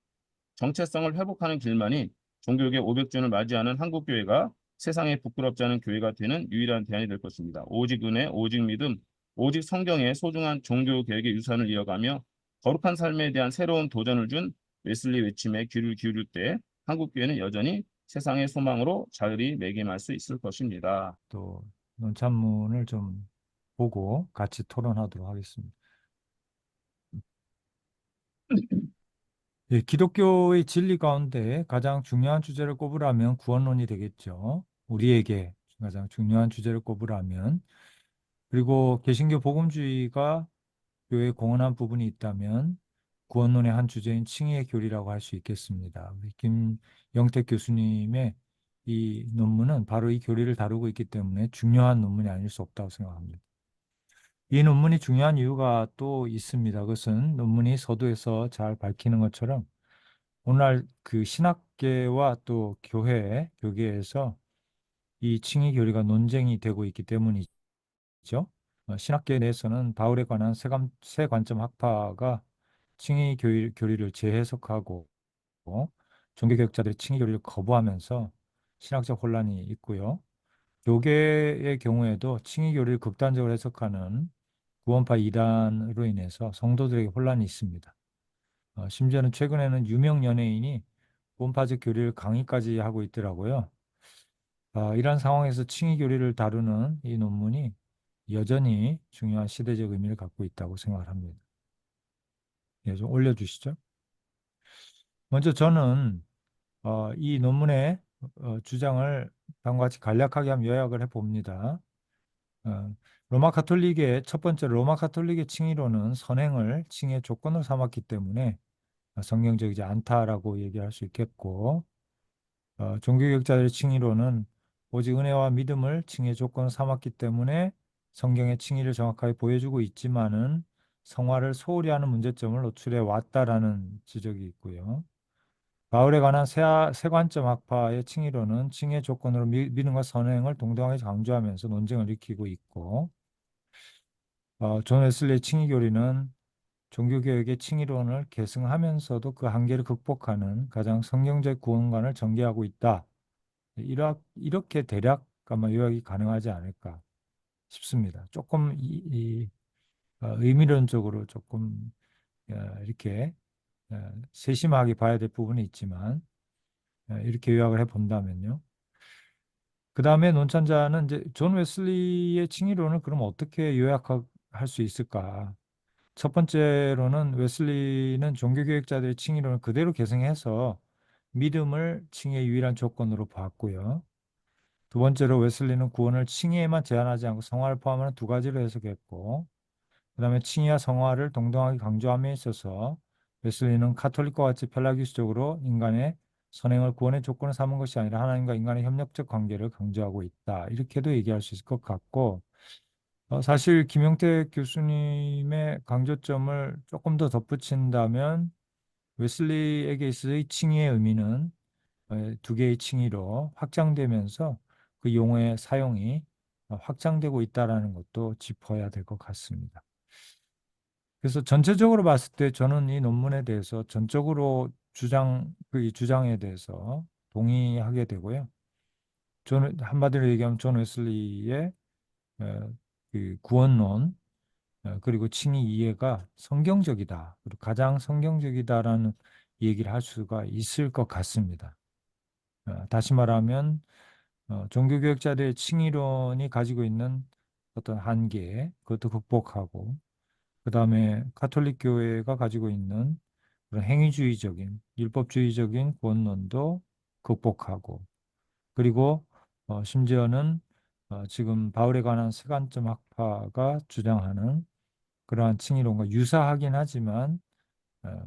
정체성을 회복하는 길만이 종교개혁 500주년을 맞이하는 한국교회가 세상에 부끄럽지 않은 교회가 되는 유일한 대안이 될 것입니다. 오직 은혜, 오직 믿음, 오직 성경의 소중한 종교개혁의 유산을 이어가며 거룩한 삶에 대한 새로운 도전을 준 웨슬리 외침에 귀를 기울일 때 한국교회는 여전히 세상의 소망으로 자리매김할 수 있을 것입니다. 또 논찬문을 좀 보고 같이 토론하도록 하겠습니다. 예, 기독교의 진리 가운데 가장 중요한 주제를 꼽으라면 구원론이 되겠죠. 우리에게 가장 중요한 주제를 꼽으라면. 그리고 개신교 복음주의가 교회에 공헌한 부분이 있다면 구원론의 한 주제인 칭의의 교리라고 할 수 있겠습니다. 우리 김영택 교수님의 이 논문은 바로 이 교리를 다루고 있기 때문에 중요한 논문이 아닐 수 없다고 생각합니다. 이 논문이 중요한 이유가 또 있습니다. 그것은 논문이 서두에서 잘 밝히는 것처럼 오늘날 그 신학계와 또 교계에서 이 칭의 교리가 논쟁이 되고 있기 때문이죠. 신학계 내에서는 바울에 관한 세 관점 학파가 칭의 교리를 재해석하고 종교개혁자들이 칭의 교리를 거부하면서 신학적 혼란이 있고요. 교계의 경우에도 칭의 교리를 극단적으로 해석하는 구원파 이단으로 인해서 성도들에게 혼란이 있습니다. 심지어는 최근에는 유명 연예인이 구원파적 교리를 강의까지 하고 있더라고요. 이런 상황에서 칭의 교리를 다루는 이 논문이 여전히 중요한 시대적 의미를 갖고 있다고 생각을 합니다. 예, 좀 올려주시죠. 먼저 저는 이 논문의 주장을 다음과 같이 간략하게 한번 요약을 해봅니다. 로마 카톨릭의 첫 번째 로마 카톨릭의 칭의로는 선행을 칭의 조건으로 삼았기 때문에 성경적이지 않다라고 얘기할 수 있겠고, 종교개혁자들의 칭의로는 오직 은혜와 믿음을 칭의 조건으로 삼았기 때문에 성경의 칭의를 정확하게 보여주고 있지만은 성화를 소홀히 하는 문제점을 노출해 왔다라는 지적이 있고요. 바울에 관한 세 관점 학파의 칭의로는 칭의 조건으로 믿음과 선행을 동등하게 강조하면서 논쟁을 일으키고 있고, 존 웨슬리의 칭의 교리는 종교개혁의 칭의론을 계승하면서도 그 한계를 극복하는 가장 성경적 구원관을 전개하고 있다. 이렇게 대략 아마 요약이 가능하지 않을까 싶습니다. 조금 의미론적으로 조금 이렇게 세심하게 봐야 될 부분이 있지만 이렇게 요약을 해본다면요. 그 다음에 논찬자는 이제 존 웨슬리의 칭의론을 그럼 어떻게 요약할 수 있을까? 첫 번째로는 웨슬리는 종교개혁자들의 칭의론을 그대로 계승해서 믿음을 칭의의 유일한 조건으로 봤고요. 두 번째로 웨슬리는 구원을 칭의에만 제한하지 않고 성화를 포함하는 두 가지로 해석했고, 그 다음에 칭의와 성화를 동등하게 강조함에 있어서 웨슬리는 카톨릭과 같이 펠라기우스적으로 인간의 선행을 구원의 조건을 삼은 것이 아니라 하나님과 인간의 협력적 관계를 강조하고 있다. 이렇게도 얘기할 수 있을 것 같고, 사실 김용택 교수님의 강조점을 조금 더 덧붙인다면 웨슬리에게 있어서의 칭의의 의미는 두 개의 칭의로 확장되면서 그 용어의 사용이 확장되고 있다라는 것도 짚어야 될 것 같습니다. 그래서 전체적으로 봤을 때 저는 이 논문에 대해서 전적으로 이 주장에 대해서 동의하게 되고요. 한마디로 얘기하면 존 웨슬리의 그 구원론 그리고 칭의 이해가 성경적이다. 그리고 가장 성경적이다라는 얘기를 할 수가 있을 것 같습니다. 다시 말하면 종교개혁자들의 칭의론이 가지고 있는 어떤 한계, 그것도 극복하고 그 다음에 카톨릭 교회가 가지고 있는 그런 행위주의적인, 율법주의적인 구원론도 극복하고 그리고 심지어는 지금 바울에 관한 세관점 학파가 주장하는 그러한 칭의론과 유사하긴 하지만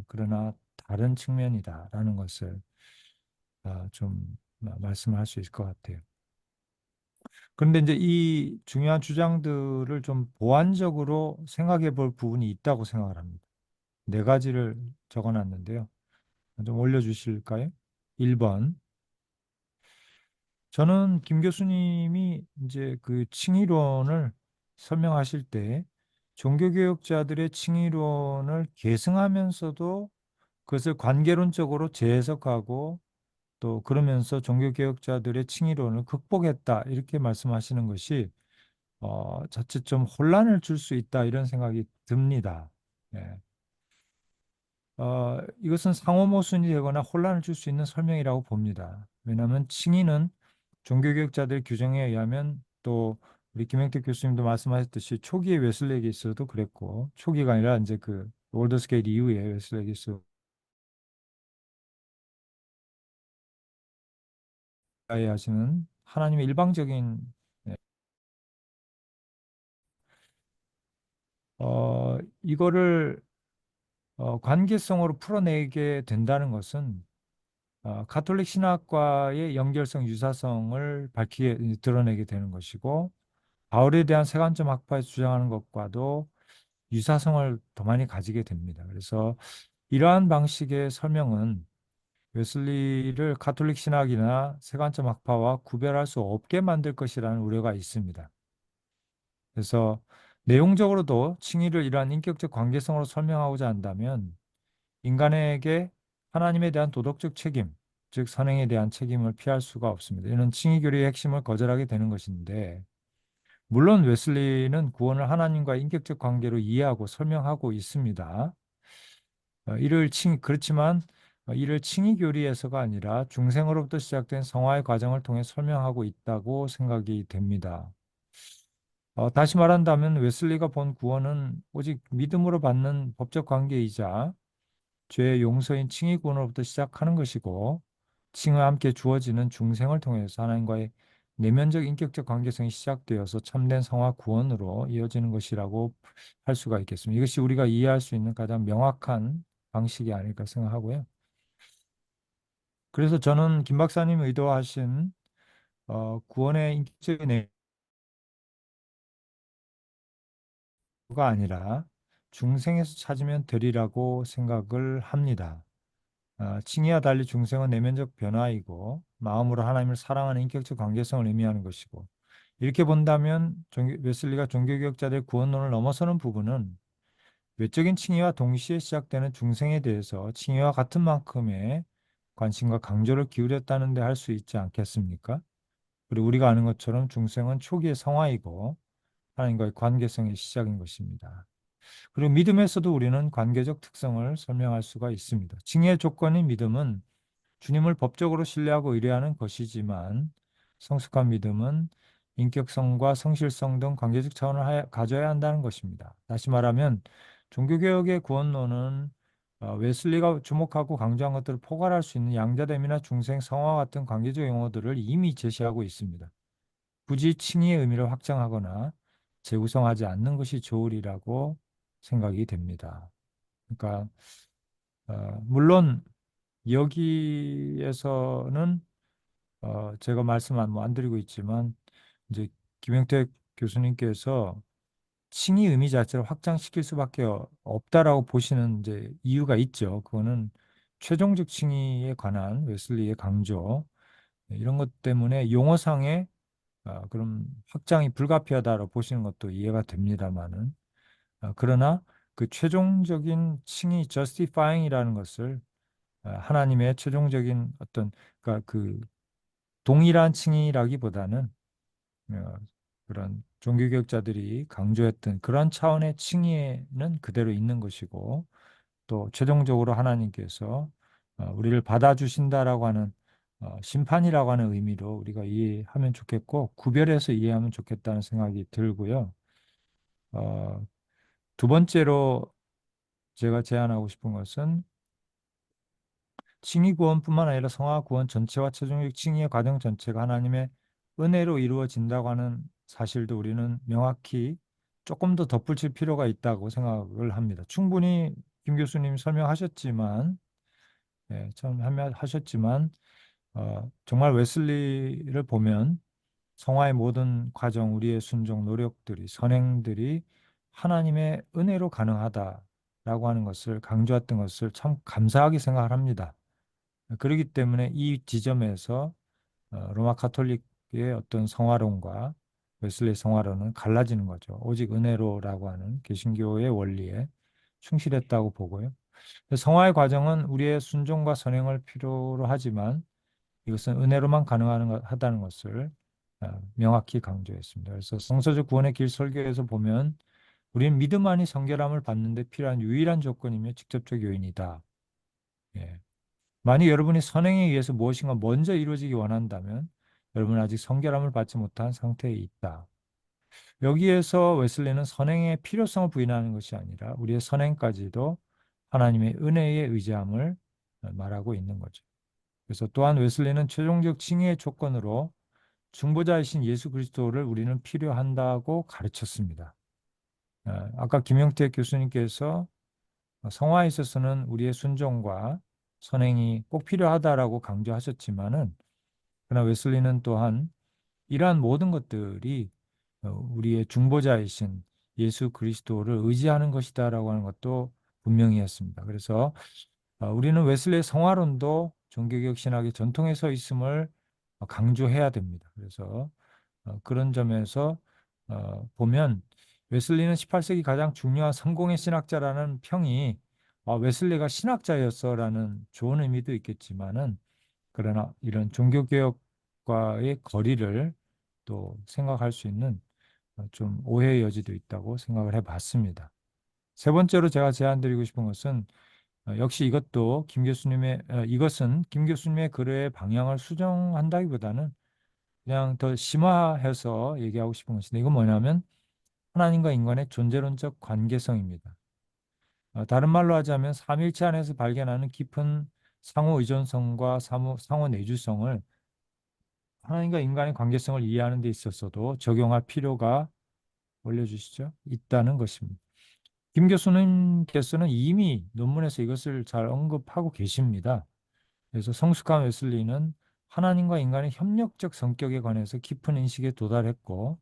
그러나 다른 측면이다라는 것을 좀 말씀을 할 수 있을 것 같아요. 그런데 이제 이 중요한 주장들을 좀 보완적으로 생각해 볼 부분이 있다고 생각을 합니다. 네 가지를 적어 놨는데요. 좀 올려주실까요? 1번. 저는 김 교수님이 이제 그 칭의론을 설명하실 때 종교개혁자들의 칭의론을 계승하면서도 그것을 관계론적으로 재해석하고 또 그러면서 종교개혁자들의 칭의론을 극복했다 이렇게 말씀하시는 것이 자칫 좀 혼란을 줄 수 있다 이런 생각이 듭니다. 예. 이것은 상호 모순이 되거나 혼란을 줄 수 있는 설명이라고 봅니다. 왜냐하면 칭의는 종교개혁자들 규정에 의하면 또 우리 김영택 교수님도 말씀하셨듯이 초기에 웨슬리에게 있어도 그랬고 초기가 아니라 이제 그 올더스게이트 이후에 웨슬리에게 있어 하시는 하나님의 일방적인 네. 이거를 관계성으로 풀어내게 된다는 것은 가톨릭 신학과의 연결성, 유사성을 드러내게 되는 것이고 바울에 대한 세관점 학파에서 주장하는 것과도 유사성을 더 많이 가지게 됩니다. 그래서 이러한 방식의 설명은 웨슬리를 가톨릭 신학이나 세관점 학파와 구별할 수 없게 만들 것이라는 우려가 있습니다. 그래서 내용적으로도 칭의를 이러한 인격적 관계성으로 설명하고자 한다면 인간에게 하나님에 대한 도덕적 책임, 즉 선행에 대한 책임을 피할 수가 없습니다. 이는 칭의 교리의 핵심을 거절하게 되는 것인데 물론 웨슬리는 구원을 하나님과 인격적 관계로 이해하고 설명하고 있습니다. 그렇지만 이를 칭의 교리에서가 아니라 중생으로부터 시작된 성화의 과정을 통해 설명하고 있다고 생각이 됩니다. 다시 말한다면 웨슬리가 본 구원은 오직 믿음으로 받는 법적 관계이자 죄의 용서인 칭의 구원으로부터 시작하는 것이고 칭의와 함께 주어지는 중생을 통해서 하나님과의 내면적 인격적 관계성이 시작되어서 참된 성화 구원으로 이어지는 것이라고 할 수가 있겠습니다. 이것이 우리가 이해할 수 있는 가장 명확한 방식이 아닐까 생각하고요. 그래서 저는 김 박사님 의도하신 구원의 인격적인 내용가 아니라 중생에서 찾으면 되리라고 생각을 합니다. 칭의와 달리 중생은 내면적 변화이고 마음으로 하나님을 사랑하는 인격적 관계성을 의미하는 것이고 이렇게 본다면 웨슬리가 종교개혁자들의 구원론을 넘어서는 부분은 외적인 칭의와 동시에 시작되는 중생에 대해서 칭의와 같은 만큼의 관심과 강조를 기울였다는 데 할 수 있지 않겠습니까? 그리고 우리가 아는 것처럼 중생은 초기의 성화이고 하나님과의 관계성의 시작인 것입니다. 그리고 믿음에서도 우리는 관계적 특성을 설명할 수가 있습니다. 칭의의 조건인 믿음은 주님을 법적으로 신뢰하고 의뢰하는 것이지만 성숙한 믿음은 인격성과 성실성 등 관계적 차원을 가져야 한다는 것입니다. 다시 말하면 종교개혁의 구원론은 웨슬리가 주목하고 강조한 것들을 포괄할 수 있는 양자됨이나 중생, 성화 같은 관계적 용어들을 이미 제시하고 있습니다. 굳이 칭의의 의미를 확장하거나 재구성하지 않는 것이 좋으리라고 생각이 됩니다. 그러니까 물론 여기에서는 제가 말씀 안 드리고 있지만 이제 김영택 교수님께서 칭의 의미 자체를 확장시킬 수밖에 없다라고 보시는 이제 이유가 있죠. 그거는 최종적 칭의에 관한 웨슬리의 강조 이런 것 때문에 용어상의 그럼 확장이 불가피하다고 보시는 것도 이해가 됩니다만은 그러나 그 최종적인 칭의 justifying이라는 것을 하나님의 최종적인 어떤 그러니까 그 동일한 칭의라기보다는 어, 그런 종교개혁자들이 강조했던 그런 차원의 칭의는 그대로 있는 것이고 또 최종적으로 하나님께서 우리를 받아주신다라고 하는 심판이라고 하는 의미로 우리가 이해하면 좋겠고 구별해서 이해하면 좋겠다는 생각이 들고요. 어, 두 번째로 제가 제안하고 싶은 것은 칭의 구원뿐만 아니라 성화 구원 전체와 최종적 칭의의 과정 전체가 하나님의 은혜로 이루어진다고 하는 사실도 우리는 명확히 조금 더 덧붙일 필요가 있다고 생각을 합니다. 충분히 김 교수님 설명하셨지만, 하셨지만 정말 웨슬리를 보면 성화의 모든 과정, 우리의 순종, 노력들이, 선행들이 하나님의 은혜로 가능하다라고 하는 것을 강조했던 것을 참 감사하게 생각을 합니다. 그렇기 때문에 이 지점에서 로마 카톨릭의 어떤 성화론과 웨슬리 성화론은 갈라지는 거죠. 오직 은혜로라고 하는 개신교의 원리에 충실했다고 보고요. 성화의 과정은 우리의 순종과 선행을 필요로 하지만 이것은 은혜로만 가능하다는 것을 명확히 강조했습니다. 그래서 성서적 구원의 길 설교에서 보면 우리는 믿음 안이 성결함을 받는 데 필요한 유일한 조건이며 직접적 요인이다. 예. 만약 여러분이 선행에 의해서 무엇인가 먼저 이루어지기 원한다면 여러분은 아직 성결함을 받지 못한 상태에 있다. 여기에서 웨슬리는 선행의 필요성을 부인하는 것이 아니라 우리의 선행까지도 하나님의 은혜에 의지함을 말하고 있는 거죠. 그래서 또한 웨슬리는 최종적 칭의의 조건으로 중보자이신 예수 그리스도를 우리는 필요한다고 가르쳤습니다. 아까 김영태 교수님께서 성화에 있어서는 우리의 순종과 선행이 꼭 필요하다라고 강조하셨지만은 그러나 웨슬리는 또한 이러한 모든 것들이 우리의 중보자이신 예수 그리스도를 의지하는 것이다라고 하는 것도 분명히 했습니다. 그래서 우리는 웨슬리의 성화론도 종교개혁 신학의 전통에 서 있음을 강조해야 됩니다. 그래서 그런 점에서 보면 웨슬리는 18세기 가장 중요한 성공의 신학자라는 평이 웨슬리가 신학자였어라는 좋은 의미도 있겠지만은 그러나 이런 종교개혁과의 거리를 또 생각할 수 있는 좀 오해의 여지도 있다고 생각을 해봤습니다. 세 번째로 제가 제안드리고 싶은 것은 역시 이것은 김 교수님의 글의 방향을 수정한다기보다는 그냥 더 심화해서 얘기하고 싶은 것인데 이건 뭐냐면 하나님과 인간의 존재론적 관계성입니다. 다른 말로 하자면 삼일체 안에서 발견하는 깊은 상호 의존성과 상호 내주성을 하나님과 인간의 관계성을 이해하는 데 있어서도 적용할 필요가 올려주시죠. 있다는 것입니다. 김 교수님께서는 이미 논문에서 이것을 잘 언급하고 계십니다. 그래서 성숙한 웨슬리는 하나님과 인간의 협력적 성격에 관해서 깊은 인식에 도달했고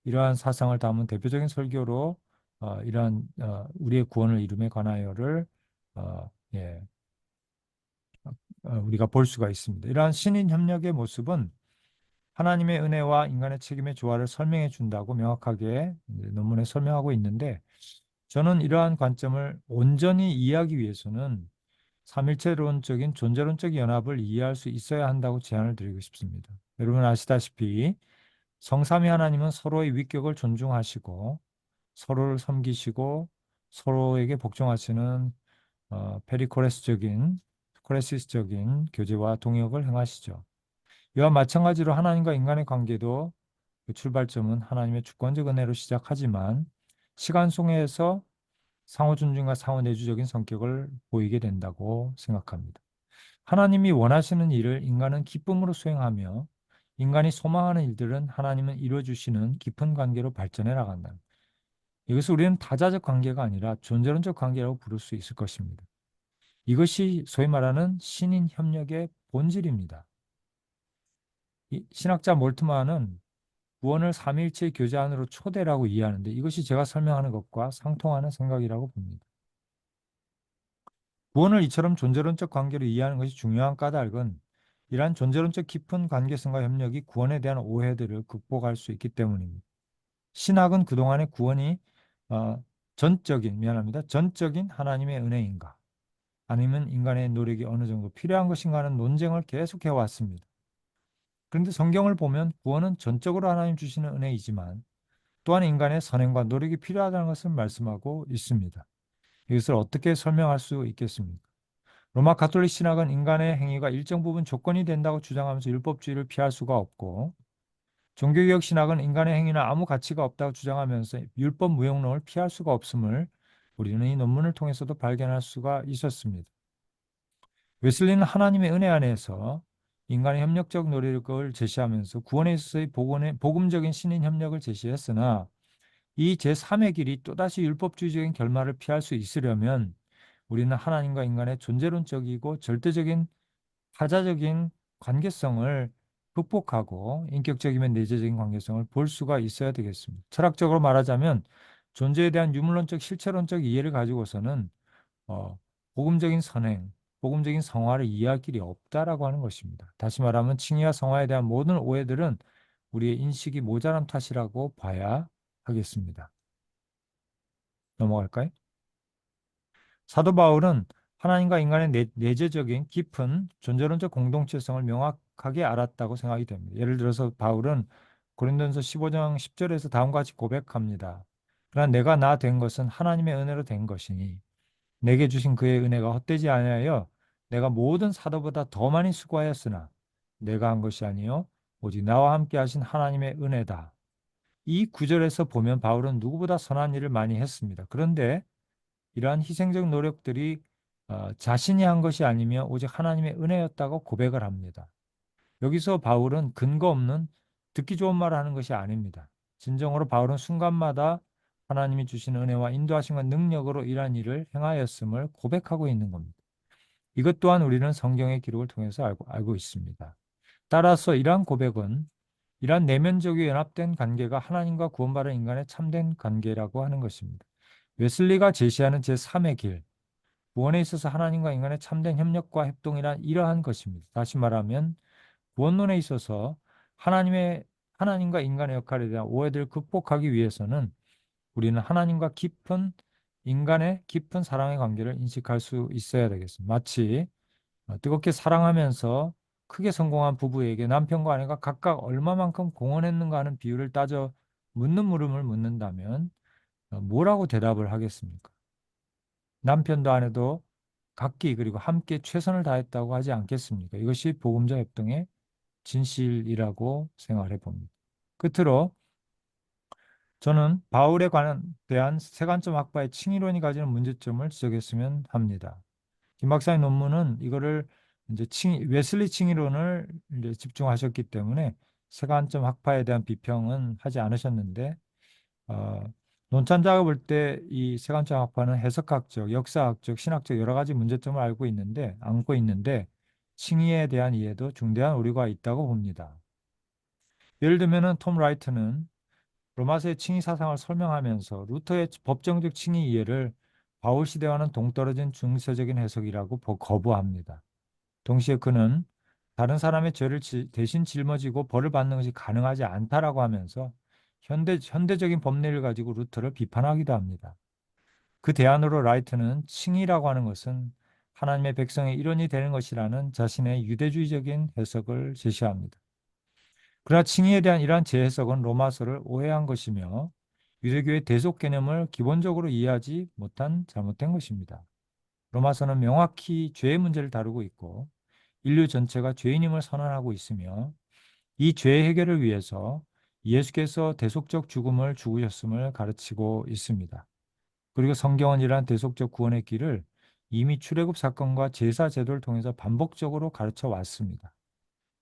이러한 사상을 담은 대표적인 설교로 이러한 우리의 구원을 이룸에 관하여를 예, 우리가 볼 수가 있습니다. 이러한 신인 협력의 모습은 하나님의 은혜와 인간의 책임의 조화를 설명해 준다고 명확하게 이제 논문에 설명하고 있는데 저는 이러한 관점을 온전히 이해하기 위해서는 삼일체론적인 존재론적 연합을 이해할 수 있어야 한다고 제안을 드리고 싶습니다. 여러분 아시다시피 성삼위 하나님은 서로의 위격을 존중하시고 서로를 섬기시고 서로에게 복종하시는 페리코레스적인 코레시스적인 교제와 동역을 행하시죠. 이와 마찬가지로 하나님과 인간의 관계도 그 출발점은 하나님의 주권적 은혜로 시작하지만 시간 속에서 상호 존중과 상호 내주적인 성격을 보이게 된다고 생각합니다. 하나님이 원하시는 일을 인간은 기쁨으로 수행하며 인간이 소망하는 일들은 하나님은 이루어주시는 깊은 관계로 발전해 나간다. 이것을 우리는 다자적 관계가 아니라 존재론적 관계라고 부를 수 있을 것입니다. 이것이 소위 말하는 신인 협력의 본질입니다. 신학자 몰트만은 구원을 삼위일체 교제 안으로 초대라고 이해하는데 이것이 제가 설명하는 것과 상통하는 생각이라고 봅니다. 구원을 이처럼 존재론적 관계로 이해하는 것이 중요한 까닭은 이러한 존재론적 깊은 관계성과 협력이 구원에 대한 오해들을 극복할 수 있기 때문입니다. 신학은 그동안의 구원이 전적인 하나님의 은혜인가 아니면 인간의 노력이 어느 정도 필요한 것인가 하는 논쟁을 계속해 왔습니다. 그런데 성경을 보면 구원은 전적으로 하나님 주시는 은혜이지만 또한 인간의 선행과 노력이 필요하다는 것을 말씀하고 있습니다. 이것을 어떻게 설명할 수 있겠습니까? 로마 가톨릭 신학은 인간의 행위가 일정 부분 조건이 된다고 주장하면서 율법주의를 피할 수가 없고 종교개혁 신학은 인간의 행위는 아무 가치가 없다고 주장하면서 율법 무용론을 피할 수가 없음을 우리는 이 논문을 통해서도 발견할 수가 있었습니다. 웨슬리는 하나님의 은혜 안에서 인간의 협력적 노력을 제시하면서 구원에 있어서의 복음적인 신인 협력을 제시했으나 이 제3의 길이 또다시 율법주의적인 결말을 피할 수 있으려면 우리는 하나님과 인간의 존재론적이고 절대적인 타자적인 관계성을 극복하고 인격적이면 내재적인 관계성을 볼 수가 있어야 되겠습니다. 철학적으로 말하자면 존재에 대한 유물론적 실체론적 이해를 가지고서는 복음적인 선행, 복음적인 성화를 이해할 길이 없다라고 하는 것입니다. 다시 말하면 칭의와 성화에 대한 모든 오해들은 우리의 인식이 모자란 탓이라고 봐야 하겠습니다. 넘어갈까요? 사도 바울은 하나님과 인간의 내재적인 깊은 존재론적 공동체성을 명확하게 알았다고 생각이 됩니다. 예를 들어서 바울은 고린도전서 15장 10절에서 다음과 같이 고백합니다. 그러나 내가 나 된 것은 하나님의 은혜로 된 것이니 내게 주신 그의 은혜가 헛되지 아니하여 내가 모든 사도보다 더 많이 수고하였으나 내가 한 것이 아니요 오직 나와 함께 하신 하나님의 은혜다. 이 구절에서 보면 바울은 누구보다 선한 일을 많이 했습니다. 그런데 이러한 희생적 노력들이 자신이 한 것이 아니며 오직 하나님의 은혜였다고 고백을 합니다. 여기서 바울은 근거 없는 듣기 좋은 말을 하는 것이 아닙니다. 진정으로 바울은 순간마다 하나님이 주신 은혜와 인도하심과 능력으로 이러한 일을 행하였음을 고백하고 있는 겁니다. 이것 또한 우리는 성경의 기록을 통해서 알고 있습니다. 따라서 이러한 고백은 이러한 내면적이 연합된 관계가 하나님과 구원받은 인간의 참된 관계라고 하는 것입니다. 웨슬리가 제시하는 제3의 길, 구원에 있어서 하나님과 인간의 참된 협력과 협동이란 이러한 것입니다. 다시 말하면 구원론에 있어서 하나님과 인간의 역할에 대한 오해들을 극복하기 위해서는 우리는 하나님과 인간의 깊은 사랑의 관계를 인식할 수 있어야 되겠습니다. 마치 뜨겁게 사랑하면서 크게 성공한 부부에게 남편과 아내가 각각 얼마만큼 공헌했는가 하는 비율을 따져 묻는 물음을 묻는다면 뭐라고 대답을 하겠습니까? 남편도 아내도 각기 그리고 함께 최선을 다했다고 하지 않겠습니까? 이것이 복음자 협동의 진실이라고 생각해 봅니다. 끝으로 저는 바울에 대한 세관점 학파의 칭의론이 가지는 문제점을 지적했으면 합니다. 김 박사의 논문은 이거를 이제 웨슬리 칭의론을 이제 집중하셨기 때문에 세관점 학파에 대한 비평은 하지 않으셨는데 논찬 작업을 때 이 세관점 학파는 해석학적, 역사학적, 신학적 여러 가지 문제점을 안고 있는데 칭의에 대한 이해도 중대한 오류가 있다고 봅니다. 예를 들면은 톰 라이트는 로마서의 칭의 사상을 설명하면서 루터의 법정적 칭의 이해를 바울 시대와는 동떨어진 중세적인 해석이라고 거부합니다. 동시에 그는 다른 사람의 죄를 대신 짊어지고 벌을 받는 것이 가능하지 않다라고 하면서 현대적인 법리를 가지고 루터를 비판하기도 합니다. 그 대안으로 라이트는 칭의라고 하는 것은 하나님의 백성의 일원이 되는 것이라는 자신의 유대주의적인 해석을 제시합니다. 그러나 칭의에 대한 이러한 재해석은 로마서를 오해한 것이며 유대교의 대속 개념을 기본적으로 이해하지 못한 잘못된 것입니다. 로마서는 명확히 죄의 문제를 다루고 있고 인류 전체가 죄인임을 선언하고 있으며 이 죄 해결을 위해서 예수께서 대속적 죽음을 죽으셨음을 가르치고 있습니다. 그리고 성경은 이러한 대속적 구원의 길을 이미 출애굽 사건과 제사 제도를 통해서 반복적으로 가르쳐 왔습니다.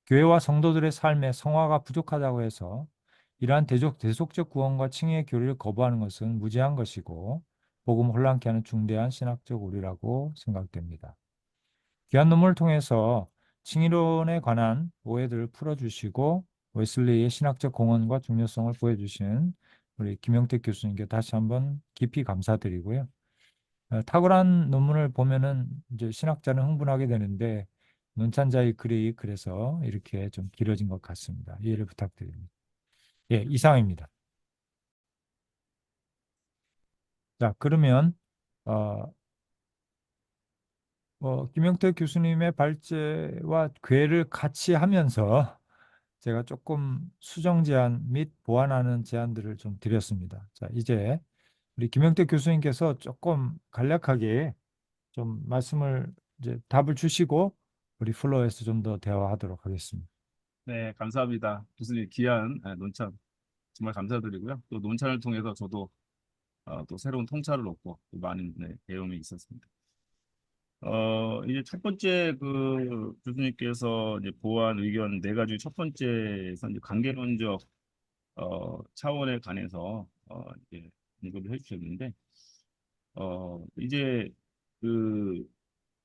교회와 성도들의 삶에 성화가 부족하다고 해서 이러한 대속적 구원과 칭의의 교리를 거부하는 것은 무지한 것이고 복음 혼란케 하는 중대한 신학적 오류라고 생각됩니다. 귀한 논문을 통해서 칭의론에 관한 오해들을 풀어주시고 웨슬리의 신학적 공헌과 중요성을 보여주신 우리 김영택 교수님께 다시 한번 깊이 감사드리고요. 탁월한 논문을 보면은 이제 신학자는 흥분하게 되는데 논찬자의 글이 그래서 이렇게 좀 길어진 것 같습니다. 이해를 부탁드립니다. 예, 이상입니다. 자, 그러면 어, 김영택 교수님의 발제와 궤를 같이 하면서 제가 조금 수정 제안 및 보완하는 제안들을 좀 드렸습니다. 자, 이제 우리 김영택 교수님께서 조금 간략하게 좀 말씀을 이제 답을 주시고 우리 플로어에서 좀 더 대화하도록 하겠습니다. 네, 감사합니다. 교수님 귀한 논찬 정말 감사드리고요. 또 논찬을 통해서 저도 또 새로운 통찰을 얻고 또 많은 배움이 있었습니다. 이제 첫 번째 그 교수님께서 이제 보완 의견 네 가지 첫 번째에서 이제 관계론적 차원에 관해서 이제 언급을 해주셨는데 이제 그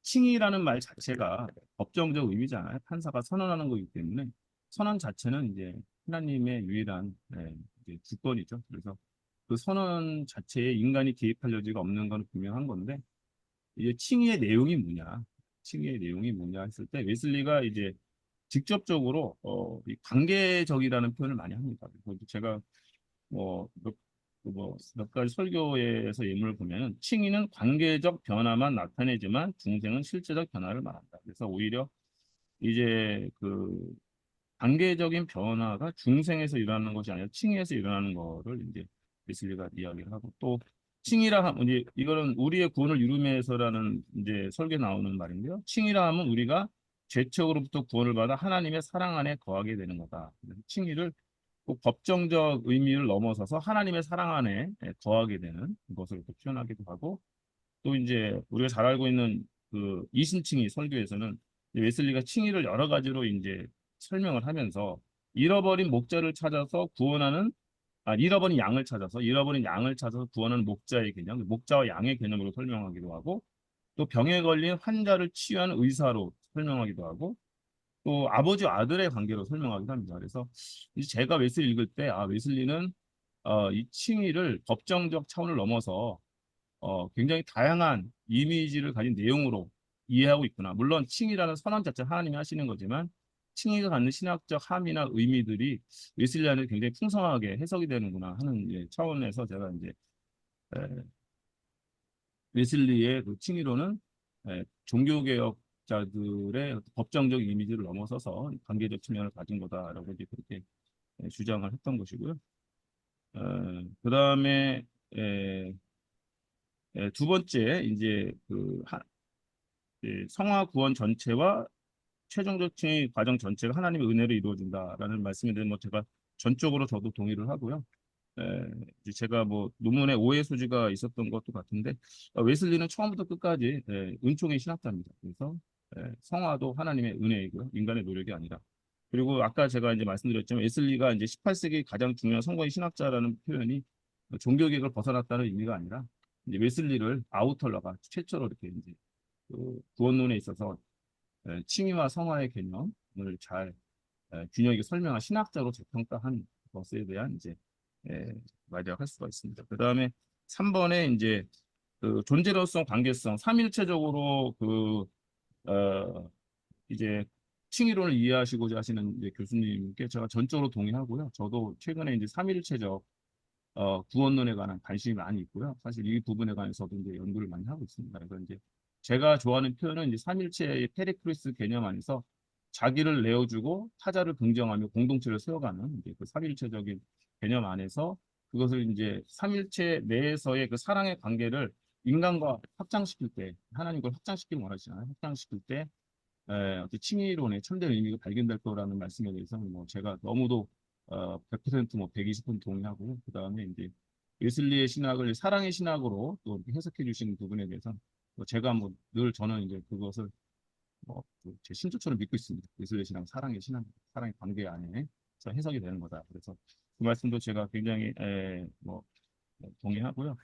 칭의라는 말 자체가 법정적 의미잖아요. 판사가 선언하는 거기 때문에 선언 자체는 이제 하나님의 유일한 이제 주권이죠. 그래서 그 선언 자체에 인간이 개입할 여지가 없는 건 분명한 건데 이제 칭의의 내용이 뭐냐, 칭의의 내용이 뭐냐 했을 때 웨슬리가 이제 직접적으로 이 관계적이라는 표현을 많이 합니다. 그래서 제가 몇 가지 설교에서 예문을 보면은 칭의는 관계적 변화만 나타내지만 중생은 실제적 변화를 말한다. 그래서 오히려 이제 그 관계적인 변화가 중생에서 일어나는 것이 아니라 칭의에서 일어나는 거를 이제 웨슬리가 이야기를 하고 또 칭의라 하면 이제 이거는 우리의 구원을 이루면서라는 이제 설계 나오는 말인데요. 칭의라 하면 우리가 죄책으로부터 구원을 받아 하나님의 사랑 안에 거하게 되는 거다. 그래서 칭의를 꼭 법정적 의미를 넘어서서 하나님의 사랑 안에 거하게 되는 것으로 또 표현하기도 하고 또 이제 우리가 잘 알고 있는 그 이신칭의 설교에서는 웨슬리가 칭의를 여러 가지로 이제 설명을 하면서 잃어버린 목자를 찾아서 구원하는 잃어버린 양을 찾아서 구원하는 목자의 개념, 목자와 양의 개념으로 설명하기도 하고 또 병에 걸린 환자를 치유하는 의사로 설명하기도 하고 또 아버지와 아들의 관계로 설명하기도 합니다. 그래서 이제 제가 웨슬리 읽을 때 웨슬리는 이 칭의를 법정적 차원을 넘어서 굉장히 다양한 이미지를 가진 내용으로 이해하고 있구나. 물론 칭의라는 선언 자체는 하나님이 하시는 거지만 칭의가 갖는 신학적 함의나 의미들이 웨슬리안에 굉장히 풍성하게 해석이 되는구나 하는 차원에서 제가 이제 에, 웨슬리의 그 칭의로는 종교개혁자들의 법정적 이미지를 넘어서서 관계적 측면을 가진 거다라고 이제 그렇게 주장을 했던 것이고요. 그 다음에 두 번째 이제 성화 구원 전체와 최종적 칭의 과정 전체가 하나님의 은혜로 이루어진다라는 말씀에 대해서 뭐 제가 전적으로 저도 동의를 하고요. 이제 제가 뭐 논문에 오해 소지가 있었던 것도 같은데 웨슬리는 처음부터 끝까지 은총의 신학자입니다. 그래서 성화도 하나님의 은혜이고요. 인간의 노력이 아니라. 그리고 아까 제가 이제 말씀드렸지만 웨슬리가 이제 18세기 가장 중요한 성공의 신학자라는 표현이 종교개혁을 벗어났다는 의미가 아니라 이제 웨슬리를 아우털러가 최초로 이렇게 이제 그 구원론에 있어서 칭의와 성화의 개념을 잘 균형 있게 설명한 신학자로 재평가한 것에 대한 이제 말이라고 할 수가 있습니다. 그 다음에 3번에 이제 그 존재로성, 관계성, 삼일체적으로 이제 칭의론을 이해하시고자 하시는 이제 교수님께 제가 전적으로 동의하고요. 저도 최근에 이제 삼일체적 구원론에 관한 관심이 많이 있고요. 사실 이 부분에 관해서도 이제 연구를 많이 하고 있습니다. 그래서 이제 제가 좋아하는 표현은 이제 삼일체의 페리크리스 개념 안에서 자기를 내어주고 타자를 긍정하며 공동체를 세워가는 이제 그 삼일체적인 개념 안에서 그것을 이제 삼일체 내에서의 그 사랑의 관계를 인간과 확장시킬 때 하나님 걸 확장시키는 원하시잖아요. 확장시킬 때 어떤 칭의론의 참된 의미가 발견될 거라는 말씀에 대해서는 뭐 제가 너무도 100%뭐 120% 동의하고 그다음에 이제 웨슬리의 신학을 사랑의 신학으로 또 이렇게 해석해 주시는 부분에 대해서 뭐 제가 뭐 늘 저는 이제 그것을 뭐제 신조처럼 믿고 있습니다. 웨슬리의 신앙, 사랑의 신앙, 사랑의 관계 안에서 해석이 되는 거다. 그래서 그 말씀도 제가 굉장히 뭐 동의하고요.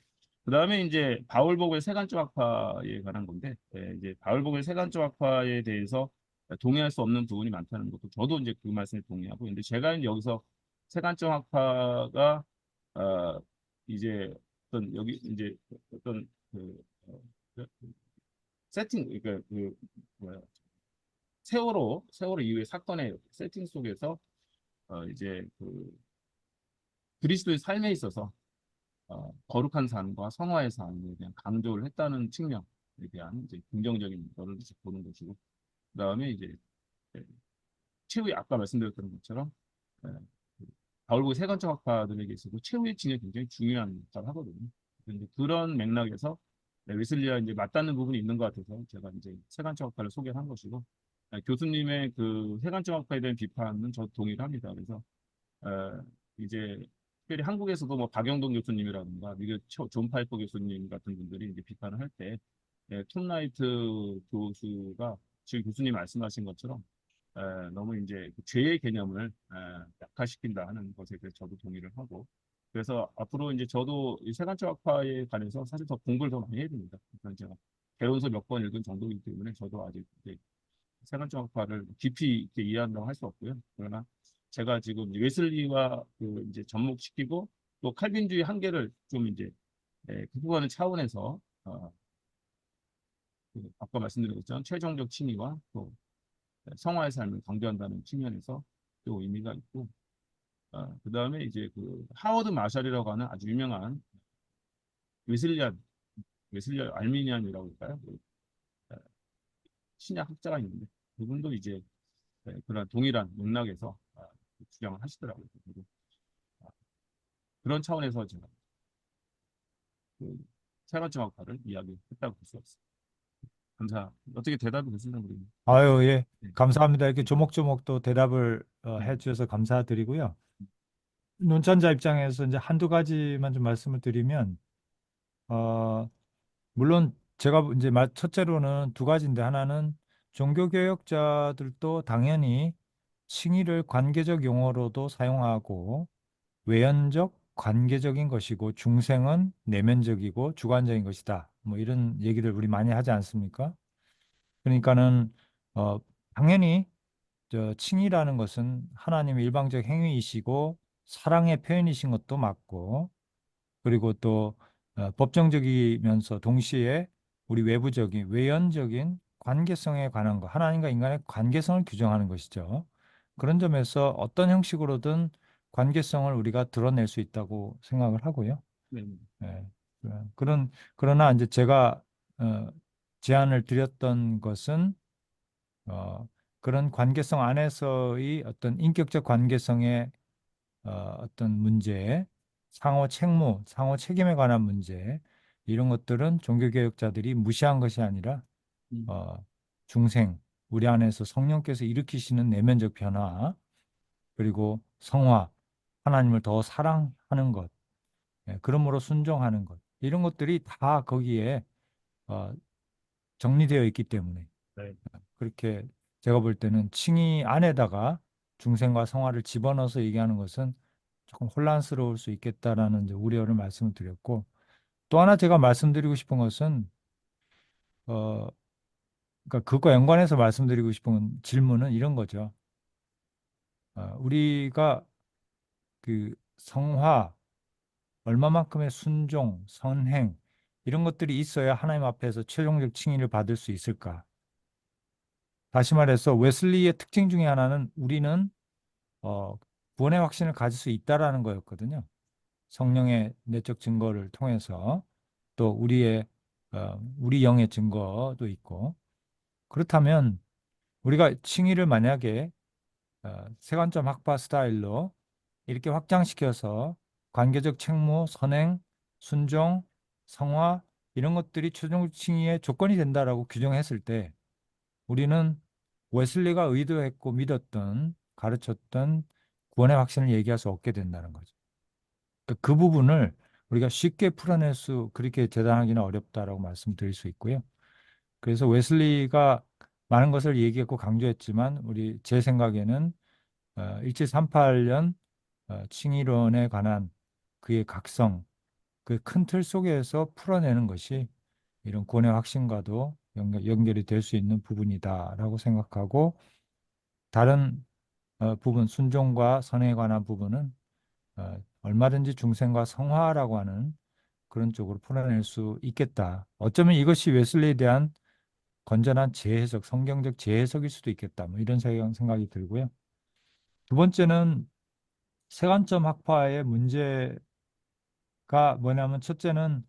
그다음에 이제 바울복의 세간적 학파에 관한 건데 이제 바울복의 세간적 학파에 대해서 동의할 수 없는 부분이 많다는 것도 저도 이제 그 말씀에 동의하고 근데 제가 이제 여기서 세간적 학파가 어, 이제 어떤 여기 이제 어떤 그 세팅 그러니까 그 뭐야 세월호 이후의 사건의 세팅 속에서 이제 그 그리스도의 삶에 있어서 거룩한 삶과 성화의 삶에 대한 강조를 했다는 측면에 대한 이제 긍정적인 거를 이제 보는 것이고, 그다음에 이제 예, 최후의 아까 말씀드렸던 것처럼 예, 그 바울복의 세관적 학파들에게 있어서 최후의 칭이 굉장히 중요한 역할을 하거든요. 그래서 이제 그런 맥락에서 웨슬리와 이제 맞닿는 부분이 있는 것 같아서 제가 이제 세관적 학파를 소개한 것이고, 교수님의 그 세관적 학파에 대한 비판은 저 동의를 합니다. 그래서 이제 특별히 한국에서도 뭐 박영동 교수님이라든가 미국 존 파이퍼 교수님 같은 분들이 이제 비판을 할 때 톰 라이트 교수가 지금 교수님 말씀하신 것처럼 너무 이제 그 죄의 개념을 약화시킨다 하는 것에 대해서 저도 동의를 하고 그래서 앞으로 이제 저도 이 세간적 학파에 관해서 사실 더 공부를 더 많이 해야 됩니다. 그래서 제가 개론서 몇 권 읽은 정도이기 때문에 저도 아직 이제 세간적 학파를 깊이 있게 이해한다고 할 수 없고요. 그러나 제가 지금 웨슬리와 그 이제 접목시키고 또 칼빈주의 한계를 좀 이제 극복하는 차원에서 그 아까 말씀드린 것처럼 최종적 칭의와 또 성화의 삶을 강조한다는 측면에서 또 의미가 있고 그 다음에 이제 그 하워드 마샬이라고 하는 아주 유명한 웨슬리안 알미니안이라고 할까요? 그, 어, 신약 학자가 있는데 그분도 이제 그런 동일한 맥락에서 주장을 하시더라고요. 그리고 그런 차원에서 제가 그 세관적 학파를 이야기했다고 볼 수 있습니다. 감사. 어떻게 대답이 됐을까 모르겠네요. 아유, 예. 네. 감사합니다. 이렇게 조목조목 또 대답을 네. 해주셔서 감사드리고요. 논천자 입장에서 이제 한두 가지만 좀 말씀을 드리면, 어, 물론 제가 이제 첫째로는 두 가지인데 하나는 종교개혁자들도 당연히 칭의를 관계적 용어로도 사용하고 외연적 관계적인 것이고 중생은 내면적이고 주관적인 것이다. 뭐 이런 얘기를 우리 많이 하지 않습니까? 그러니까는 어, 당연히 칭의라는 것은 하나님의 일방적 행위이시고 사랑의 표현이신 것도 맞고 그리고 또 법정적이면서 동시에 우리 외부적인 외연적인 관계성에 관한 것, 하나님과 인간의 관계성을 규정하는 것이죠. 그런 점에서 어떤 형식으로든 관계성을 우리가 드러낼 수 있다고 생각을 하고요. 네. 예, 그러나 이제 제가 어, 제안을 드렸던 것은 그런 관계성 안에서의 어떤 인격적 관계성의 어떤 문제, 상호 책무, 상호 책임에 관한 문제, 이런 것들은 종교개혁자들이 무시한 것이 아니라 음. 어, 중생, 우리 안에서 성령께서 일으키시는 내면적 변화, 그리고 성화, 하나님을 더 사랑하는 것, 그러므로 순종하는 것, 이런 것들이 다 거기에 어, 정리되어 있기 때문에 네. 그렇게 제가 볼 때는 칭의 안에다가 중생과 성화를 집어넣어서 얘기하는 것은 조금 혼란스러울 수 있겠다라는 이제 우려를 말씀을 드렸고 또 하나 제가 말씀드리고 싶은 것은 어 그러니까 그것과 연관해서 말씀드리고 싶은 질문은 이런 거죠. 우리가 그 성화 얼마만큼의 순종, 선행 이런 것들이 있어야 하나님 앞에서 최종적 칭의를 받을 수 있을까? 다시 말해서 웨슬리의 특징 중에 하나는 우리는 구원의 확신을 가질 수 있다라는 거였거든요. 성령의 내적 증거를 통해서 또 우리 영의 증거도 있고 그렇다면 우리가 칭의를 만약에 세관점 학파 스타일로 이렇게 확장시켜서 관계적 책무, 선행, 순종, 성화 이런 것들이 최종 칭의의 조건이 된다라고 규정했을 때 우리는 웨슬리가 의도했고 믿었던 가르쳤던 구원의 확신을 얘기할 수 없게 된다는 거죠. 그 부분을 우리가 쉽게 풀어낼 수 그렇게 대단하기는 어렵다라고 말씀드릴 수 있고요. 그래서 웨슬리가 많은 것을 얘기했고 강조했지만 제 생각에는 1738년 칭의론에 관한 그의 각성, 그 큰 틀 속에서 풀어내는 것이 이런 구원의 확신과도 연결이 될 수 있는 부분이다라고 생각하고 다른 부분, 순종과 선행에 관한 부분은 얼마든지 중생과 성화라고 하는 그런 쪽으로 풀어낼 수 있겠다. 어쩌면 이것이 웨슬리에 대한 건전한 재해석, 성경적 재해석일 수도 있겠다. 뭐 이런 생각이 들고요. 두 번째는 세관점 학파의 문제가 뭐냐면 첫째는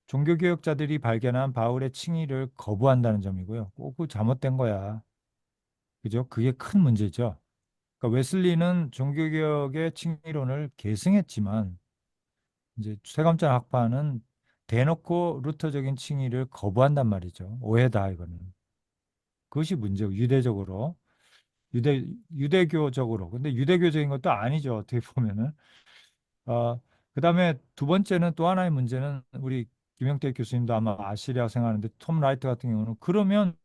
종교개혁자들이 발견한 바울의 칭의를 거부한다는 점이고요. 꼭 그 잘못된 거야. 그죠? 그게 큰 문제죠. 그러니까 웨슬리는 종교개혁의 칭의론을 계승했지만 이제 세관점 학파는 대놓고 루터적인 칭의를 거부한단 말이죠. 오해다 이거는. 그것이 문제고 유대적으로 유대교적으로. 근데 유대교적인 것도 아니죠. 어떻게 보면은. 그다음에 두 번째는 또 하나의 문제는 우리 김영태 교수님도 아마 아시리라고 생각하는데 톰 라이트 같은 경우는 그러면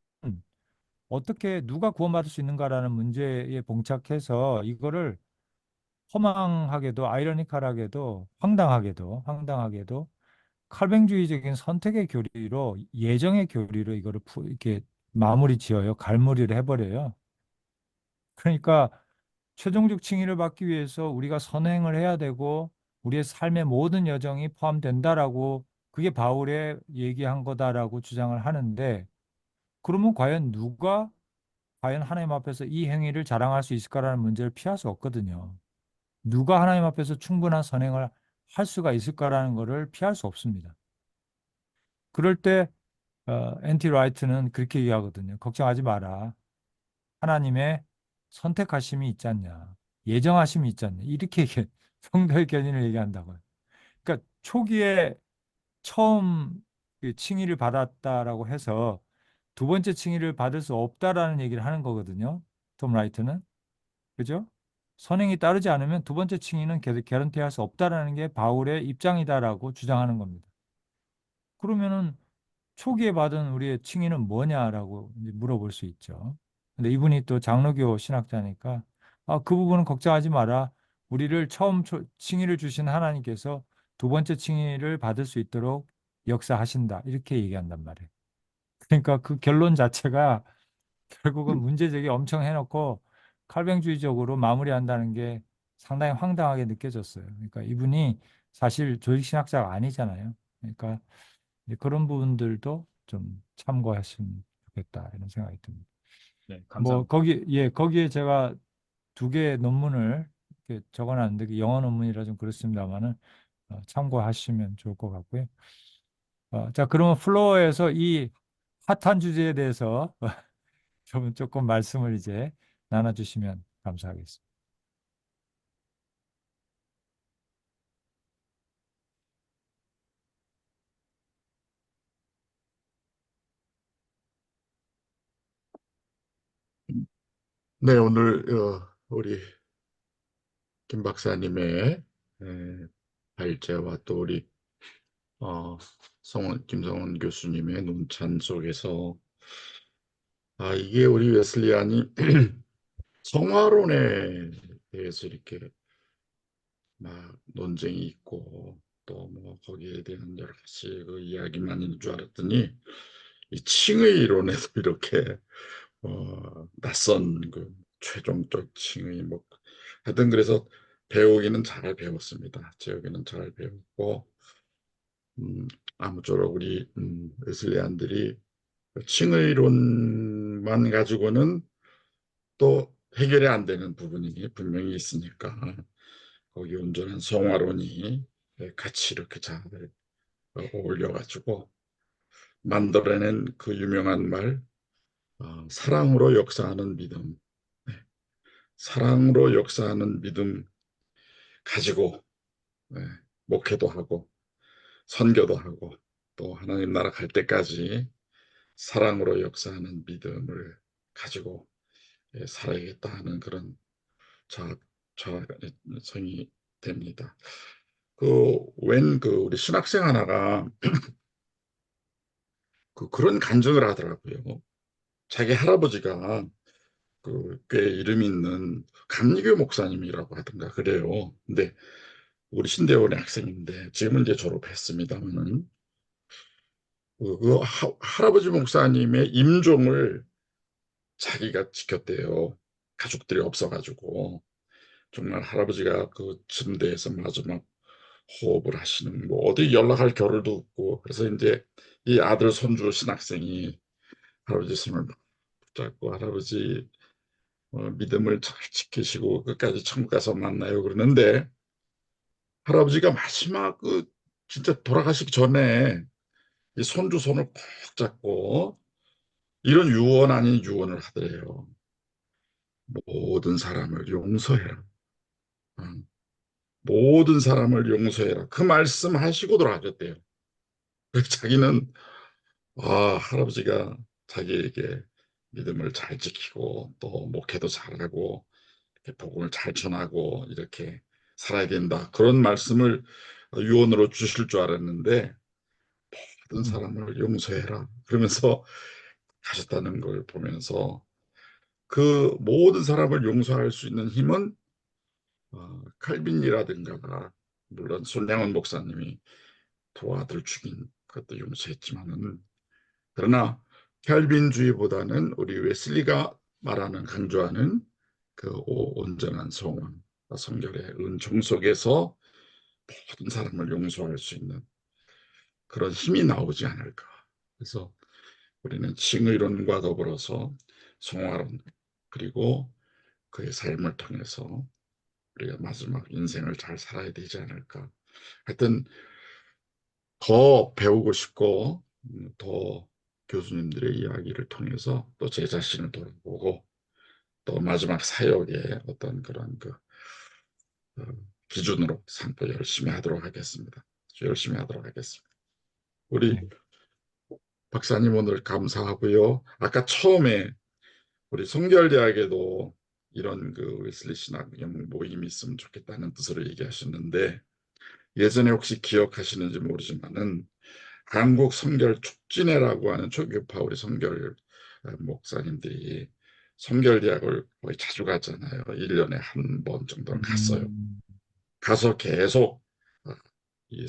어떻게 누가 구원받을 수 있는가라는 문제에 봉착해서 이거를 허망하게도 아이러니컬하게도 황당하게도 칼뱅주의적인 선택의 교리로 예정의 교리로 이거를 이렇게 마무리 지어요. 갈무리를 해버려요. 그러니까 최종적 칭의를 받기 위해서 우리가 선행을 해야 되고 우리의 삶의 모든 여정이 포함된다라고 그게 바울의 얘기한 거다라고 주장을 하는데 그러면 과연 하나님 앞에서 이 행위를 자랑할 수 있을까라는 문제를 피할 수 없거든요. 누가 하나님 앞에서 충분한 선행을 할 수가 있을까라는 것을 피할 수 없습니다. 그럴 때 엔티 라이트는 그렇게 얘기하거든요. 걱정하지 마라. 하나님의 선택하심이 있지 않냐. 예정하심이 있지 않냐. 이렇게 성도의 견인을 얘기한다고요. 그러니까 초기에 처음 그 칭의를 받았다라고 해서 두 번째 칭의를 받을 수 없다라는 얘기를 하는 거거든요. 톰 라이트는. 그죠? 선행이 따르지 않으면 두 번째 칭의는 개런티할 수 없다라는 게 바울의 입장이다라고 주장하는 겁니다. 그러면은 초기에 받은 우리의 칭의는 뭐냐라고 이제 물어볼 수 있죠. 근데 이분이 또 장로교 신학자니까 그 부분은 걱정하지 마라. 우리를 처음 칭의를 주신 하나님께서 두 번째 칭의를 받을 수 있도록 역사하신다. 이렇게 얘기한단 말이에요. 그러니까 그 결론 자체가 결국은 문제 제기 엄청 해놓고 칼뱅주의적으로 마무리한다는 게 상당히 황당하게 느껴졌어요. 그러니까 이분이 사실 조직신학자가 아니잖아요. 그러니까 이제 그런 부분들도 좀 참고하시면 좋겠다 이런 생각이 듭니다. 네, 뭐 감사합니다. 거기에 제가 두 개의 논문을 이렇게 적어놨는데 그 영어 논문이라 좀 그렇습니다만은 참고하시면 좋을 것 같고요. 자, 그러면 플로어에서 이 핫한 주제에 대해서 조금 말씀을 이제 나눠주시면 감사하겠습니다. 네, 오늘 우리 김 박사님의 발제와 또 우리 김성원 교수님의 논찬 속에서 이게 우리 웨슬리안이 성화론에 대해서 이렇게 막 논쟁이 있고 또 뭐 거기에 대한 여러 가지 그 이야기만 있는 줄 알았더니 이 칭의 이론에도 이렇게 낯선 그 최종적 칭의 뭐 하여튼 그래서 배우기는 잘 배웠습니다. 재우기는 잘 배웠고 아무쪼록 우리 웨슬리안들이 칭의론을 신앙만 가지고는 또 해결이 안 되는 부분이 분명히 있으니까 거기 온전한 성화론이 같이 이렇게 잘 어울려가지고 만들어낸 그 유명한 말, 사랑으로 역사하는 믿음. 네, 사랑으로 역사하는 믿음 가지고 네, 목회도 하고 선교도 하고 또 하나님 나라 갈 때까지 사랑으로 역사하는 믿음을 가지고 살아야겠다 하는 그런 자성이 됩니다. 우리 신학생 하나가 그런 간증을 하더라고요. 자기 할아버지가 꽤 이름 있는 감리교 목사님이라고 하던가 그래요. 근데 우리 신대원의 학생인데 지금은 이제 졸업했습니다만은 할아버지 목사님의 임종을 자기가 지켰대요. 가족들이 없어가지고 정말 할아버지가 그 침대에서 마지막 호흡을 하시는 어디 연락할 겨를도 없고 그래서 이제 이 아들 손주 신학생이 할아버지 손을 붙잡고 할아버지 믿음을 잘 지키시고 끝까지 천국 가서 만나요 그러는데 할아버지가 마지막 진짜 돌아가시기 전에 이 손주 손을 꼭 잡고 이런 유언 아닌 유언을 하더래요. 모든 사람을 용서해라. 응. 모든 사람을 용서해라. 그 말씀 하시고 돌아가셨대요. 그래서 자기는 할아버지가 자기에게 믿음을 잘 지키고 또 목회도 잘하고 이렇게 복음을 잘 전하고 이렇게 살아야 된다. 그런 말씀을 유언으로 주실 줄 알았는데 모든 사람을 용서해라. 그러면서 하셨다는 걸 보면서 그 모든 사람을 용서할 수 있는 힘은 칼빈이라든가 물론 손량원 목사님이 두 아들 죽인 것도 용서했지만은 그러나 켈빈주의보다는 우리 웨슬리가 말하는 강조하는 그 온전한 성원, 성결의 은총 속에서 모든 사람을 용서할 수 있는 그런 힘이 나오지 않을까. 그래서 우리는 칭의론과 더불어서 성화론 그리고 그의 삶을 통해서 우리가 마지막 인생을 잘 살아야 되지 않을까. 하여튼 더 배우고 싶고 더 교수님들의 이야기를 통해서 또 제 자신을 돌아보고 또 마지막 사역의 어떤 그런 어, 기준으로 삼고 열심히 하도록 하겠습니다. 열심히 하도록 하겠습니다. 우리 네. 박사님 오늘 감사하고요. 아까 처음에 우리 성결대학에도 이런 웨슬리 신학 모임이 있으면 좋겠다는 뜻으로 얘기하셨는데 예전에 혹시 기억하시는지 모르지만은 한국 성결 촉진회라고 하는 초교파 우리 성결 목사님들이 성결대학을 거의 자주 갔잖아요. 1년에 한 번 정도는 갔어요. 음, 가서 계속 어, 이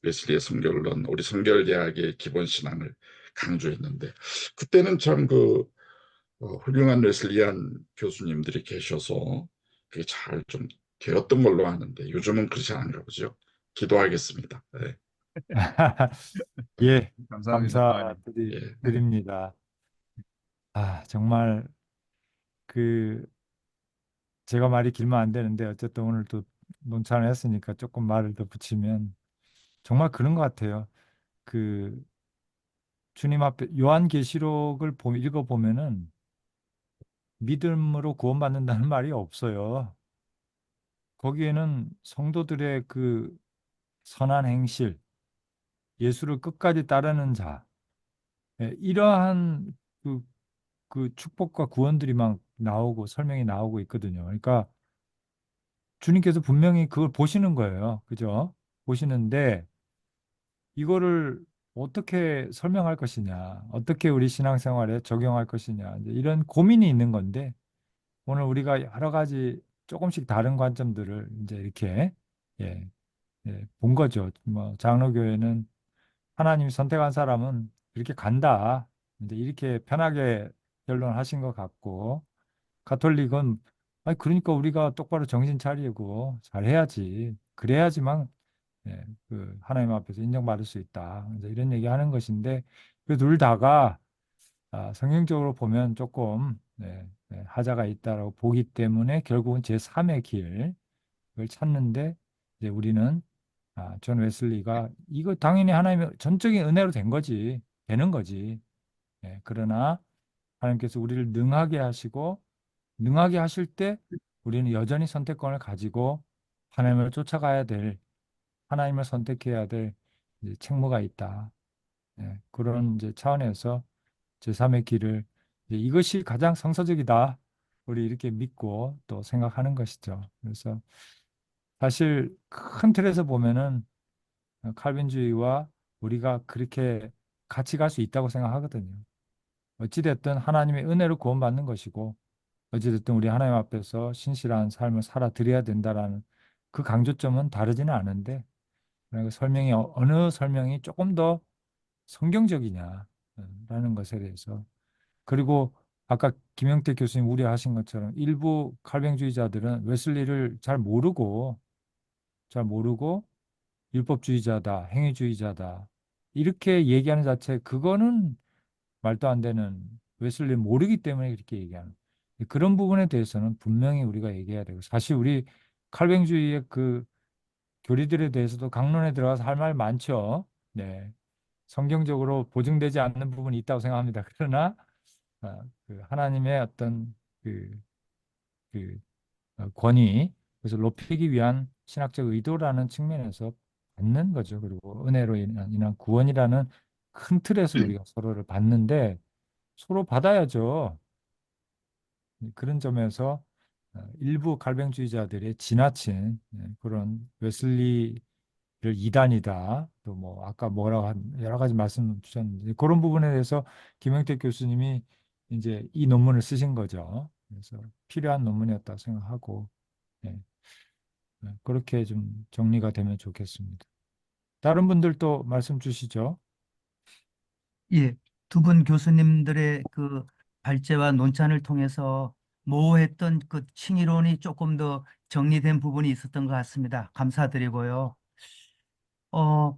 웨슬리의 성결론, 우리 성결대학의 기본 신앙을 강조했는데 그때는 참 훌륭한 웨슬리안 교수님들이 계셔서 그게 잘 좀 되었던 걸로 아는데 요즘은 그렇지 않은가 보죠. 기도하겠습니다. 네. 예, 감사합니다, 사관님. 예. 감사드립니다. 정말 그 제가 말이 길면 안 되는데 어쨌든 오늘 또 논찬을 했으니까 조금 말을 더 붙이면 정말 그런 것 같아요. 그 주님 앞에 요한계시록을 읽어보면은 믿음으로 구원받는다는 말이 없어요. 거기에는 성도들의 그 선한 행실, 예수를 끝까지 따르는 자, 이러한 그, 그 축복과 구원들이 막 나오고 설명이 나오고 있거든요. 그러니까 주님께서 분명히 그걸 보시는 거예요. 그죠? 보시는데 이거를 어떻게 설명할 것이냐, 어떻게 우리 신앙생활에 적용할 것이냐, 이제 이런 고민이 있는 건데 오늘 우리가 여러 가지 조금씩 다른 관점들을 이제 이렇게 예, 본 거죠. 뭐 장로교회는 하나님이 선택한 사람은 이렇게 간다. 이제 이렇게 편하게 결론하신 것 같고 가톨릭은 아니 그러니까 우리가 똑바로 정신 차리고 잘해야지. 그래야지만 하나님 앞에서 인정받을 수 있다. 이제 이런 얘기하는 것인데 그 둘 다가 성경적으로 보면 조금 하자가 있다라고 보기 때문에 결국은 제3의 길을 찾는데 이제 우리는 존 웨슬리가 이거 당연히 하나님의 전적인 은혜로 된 거지, 되는 거지. 그러나 하나님께서 우리를 능하게 하시고 능하게 하실 때 우리는 여전히 선택권을 가지고 하나님을 쫓아가야 될, 하나님을 선택해야 될 이제 책무가 있다. 그런 이제 차원에서 제3의 길을 이것이 가장 성서적이다. 우리 이렇게 믿고 또 생각하는 것이죠. 그래서 사실 큰 틀에서 보면은 칼빈주의와 우리가 그렇게 같이 갈 수 있다고 생각하거든요. 어찌됐든 하나님의 은혜로 구원받는 것이고 어찌됐든 우리 하나님 앞에서 신실한 삶을 살아드려야 된다라는 그 강조점은 다르지는 않은데 그러니까 설명이 어느 설명이 조금 더 성경적이냐라는 것에 대해서 그리고 아까 김영태 교수님 우려하신 것처럼 일부 칼뱅주의자들은 웨슬리를 잘 모르고 율법주의자다, 행위주의자다 이렇게 얘기하는 자체 그거는 말도 안 되는 웨슬리 모르기 때문에 그렇게 얘기하는 그런 부분에 대해서는 분명히 우리가 얘기해야 되고 사실 우리 칼뱅주의의 그 교리들에 대해서도 강론에 들어가서 할 말 많죠. 네. 성경적으로 보증되지 않는 부분이 있다고 생각합니다. 그러나 그 하나님의 어떤 그, 그 권위 그래서 높이기 위한 신학적 의도라는 측면에서 받는 거죠. 그리고 은혜로 인한 구원이라는 큰 틀에서 우리가 서로를 받는데 서로 받아야죠. 그런 점에서 일부 갈뱅주의자들의 지나친 그런 웨슬리를 이단이다. 또 뭐 아까 뭐라고 여러 가지 말씀 주셨는데 그런 부분에 대해서 김영택 교수님이 이제 이 논문을 쓰신 거죠. 그래서 필요한 논문이었다 생각하고 그렇게 좀 정리가 되면 좋겠습니다. 다른 분들도 말씀 주시죠. 예, 두 분 교수님들의 그 발제와 논찬을 통해서 모호했던 그 칭의론이 조금 더 정리된 부분이 있었던 것 같습니다. 감사드리고요. 어,